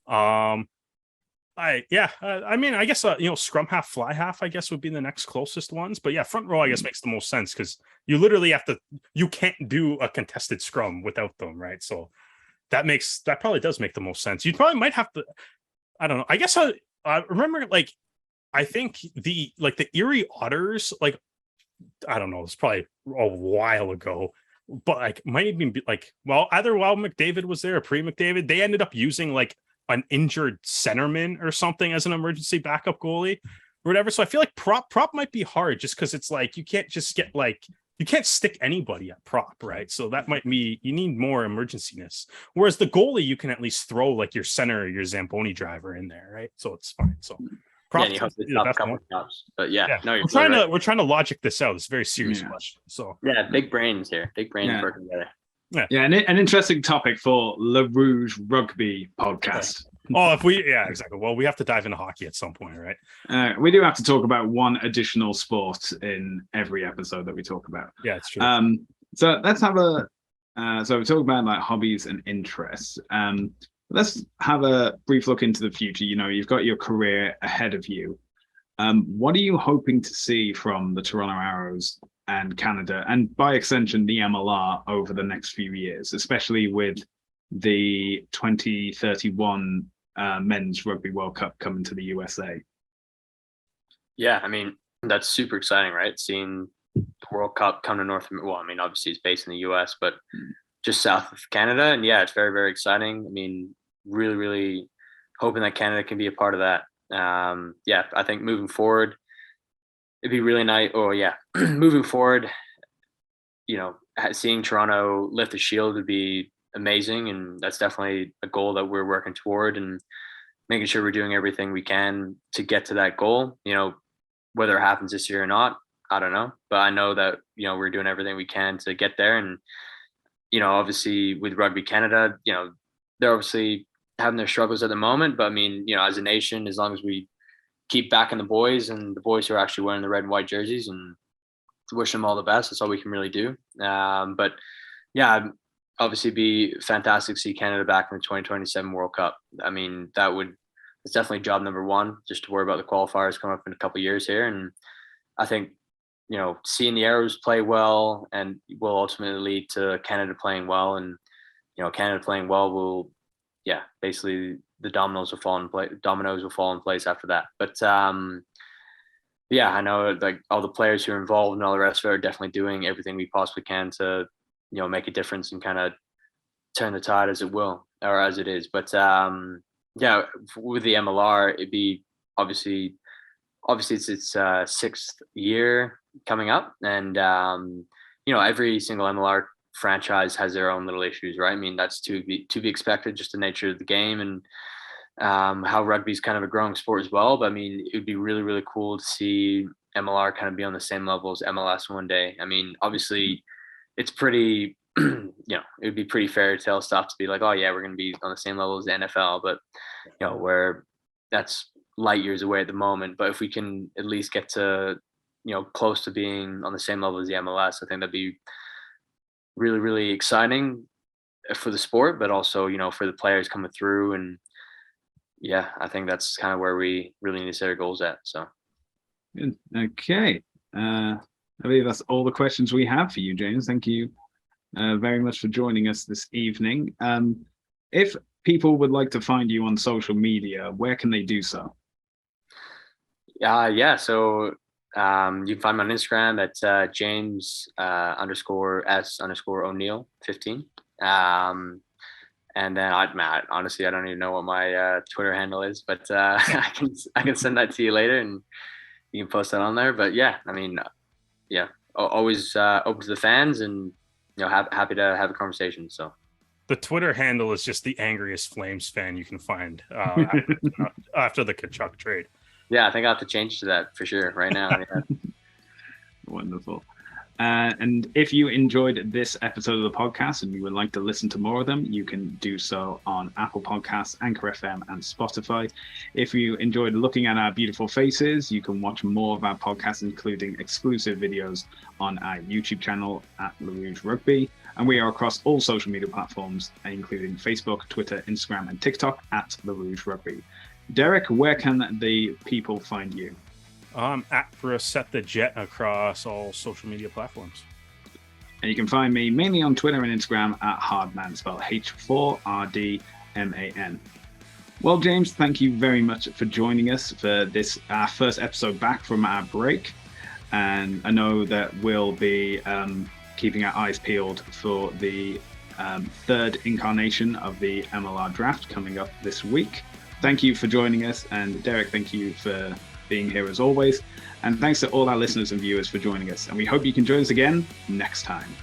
I mean, I guess scrum half, fly half, I guess would be the next closest ones. But yeah, front row, I guess makes the most sense because you literally you can't do a contested scrum without them, right? So that probably does make the most sense. You probably might have to, I don't know. I guess I remember like I think the Erie Otters, like I don't know, it's probably a while ago, but like might even be like either while McDavid was there or pre McDavid, they ended up using like an injured centerman or something as an emergency backup goalie or whatever. So I feel like prop might be hard just because it's like you can't just get like you can't stick anybody at prop, right? So that might be you need more emergency-ness. Whereas the goalie, you can at least throw like your center or your Zamboni driver in there, right? So it's fine. So prop and you hope it's a couple of tops. But no, we're trying to logic this out. It's a very serious question. So big brains here. Big brains working together. Yeah, an interesting topic for Le Rouge Rugby podcast. Exactly. Well, we have to dive into hockey at some point, right? We do have to talk about one additional sport in every episode that we talk about. Yeah, it's true. So let's have so we're talking about like hobbies and interests. Let's have a brief look into the future. You know, you've got your career ahead of you. What are you hoping to see from the Toronto Arrows and Canada, and by extension, the MLR over the next few years, especially with the 2031 Men's Rugby World Cup coming to the USA? Yeah, I mean, that's super exciting, right? Seeing the World Cup come to North America. Well, I mean, obviously it's based in the US, but just south of Canada. And yeah, it's very, very exciting. I mean, really, really hoping that Canada can be a part of that. I think moving forward, it'd be really nice. Moving forward, seeing Toronto lift the shield would be amazing. And that's definitely a goal that we're working toward and making sure we're doing everything we can to get to that goal. Whether it happens this year or not, I don't know. But I know that, we're doing everything we can to get there. And, obviously with Rugby Canada, they're obviously having their struggles at the moment. But I mean, as a nation, as long as we keep backing the boys and the boys who are actually wearing the red and white jerseys and wish them all the best. That's all we can really do. But yeah, obviously be fantastic to see Canada back in the 2027 World Cup. I mean, it's definitely job number one, just to worry about the qualifiers coming up in a couple of years here. And I think, seeing the Arrows play well and will ultimately lead to Canada playing well. And, Canada playing well will, basically the dominoes will fall in place after that. But I know like all the players who are involved and all the rest of it are definitely doing everything we possibly can to, make a difference and kind of turn the tide as it will or as it is. But with the MLR, it'd be obviously it's its sixth year coming up, and every single MLR franchise has their own little issues, right? I mean, that's to be expected, just the nature of the game and how rugby is kind of a growing sport as well. But I mean, it would be really, really cool to see MLR kind of be on the same level as MLS one day. I mean, obviously it's pretty, it would be pretty fairy tale stuff to be like, oh yeah, we're going to be on the same level as the NFL, but where that's light years away at the moment. But if we can at least get to, close to being on the same level as the MLS, I think that'd be really, really exciting for the sport, but also, for the players coming through. And I think that's kind of where we really need to set our goals at. So. Good. Okay. I believe that's all the questions we have for you, James. Thank you very much for joining us this evening. If people would like to find you on social media, where can they do so? So you can find me on Instagram at James_S_O'Neill 15. And then honestly, I don't even know what my Twitter handle is, but I can send that to you later and you can post that on there. But always open to the fans and happy to have a conversation. So The Twitter handle is just the angriest Flames fan you can find after the Tkachuk trade. Yeah, I think I'll have to change to that for sure right now. Yeah. Wonderful. And if you enjoyed this episode of the podcast and you would like to listen to more of them, you can do so on Apple Podcasts, Anchor FM, and Spotify. If you enjoyed looking at our beautiful faces, you can watch more of our podcasts, including exclusive videos on our YouTube channel at Rouge Rugby. And we are across all social media platforms, including Facebook, Twitter, Instagram, and TikTok at Rouge Rugby. Derek, where can the people find you? At Brissette the Jet across all social media platforms. And you can find me mainly on Twitter and Instagram at Hardman, spelled H4RDMAN. Well, James, thank you very much for joining us for this, our first episode back from our break. And I know that we'll be keeping our eyes peeled for the third incarnation of the MLR draft coming up this week. Thank you for joining us. And Derek, thank you for being here as always. And thanks to all our listeners and viewers for joining us. And we hope you can join us again next time.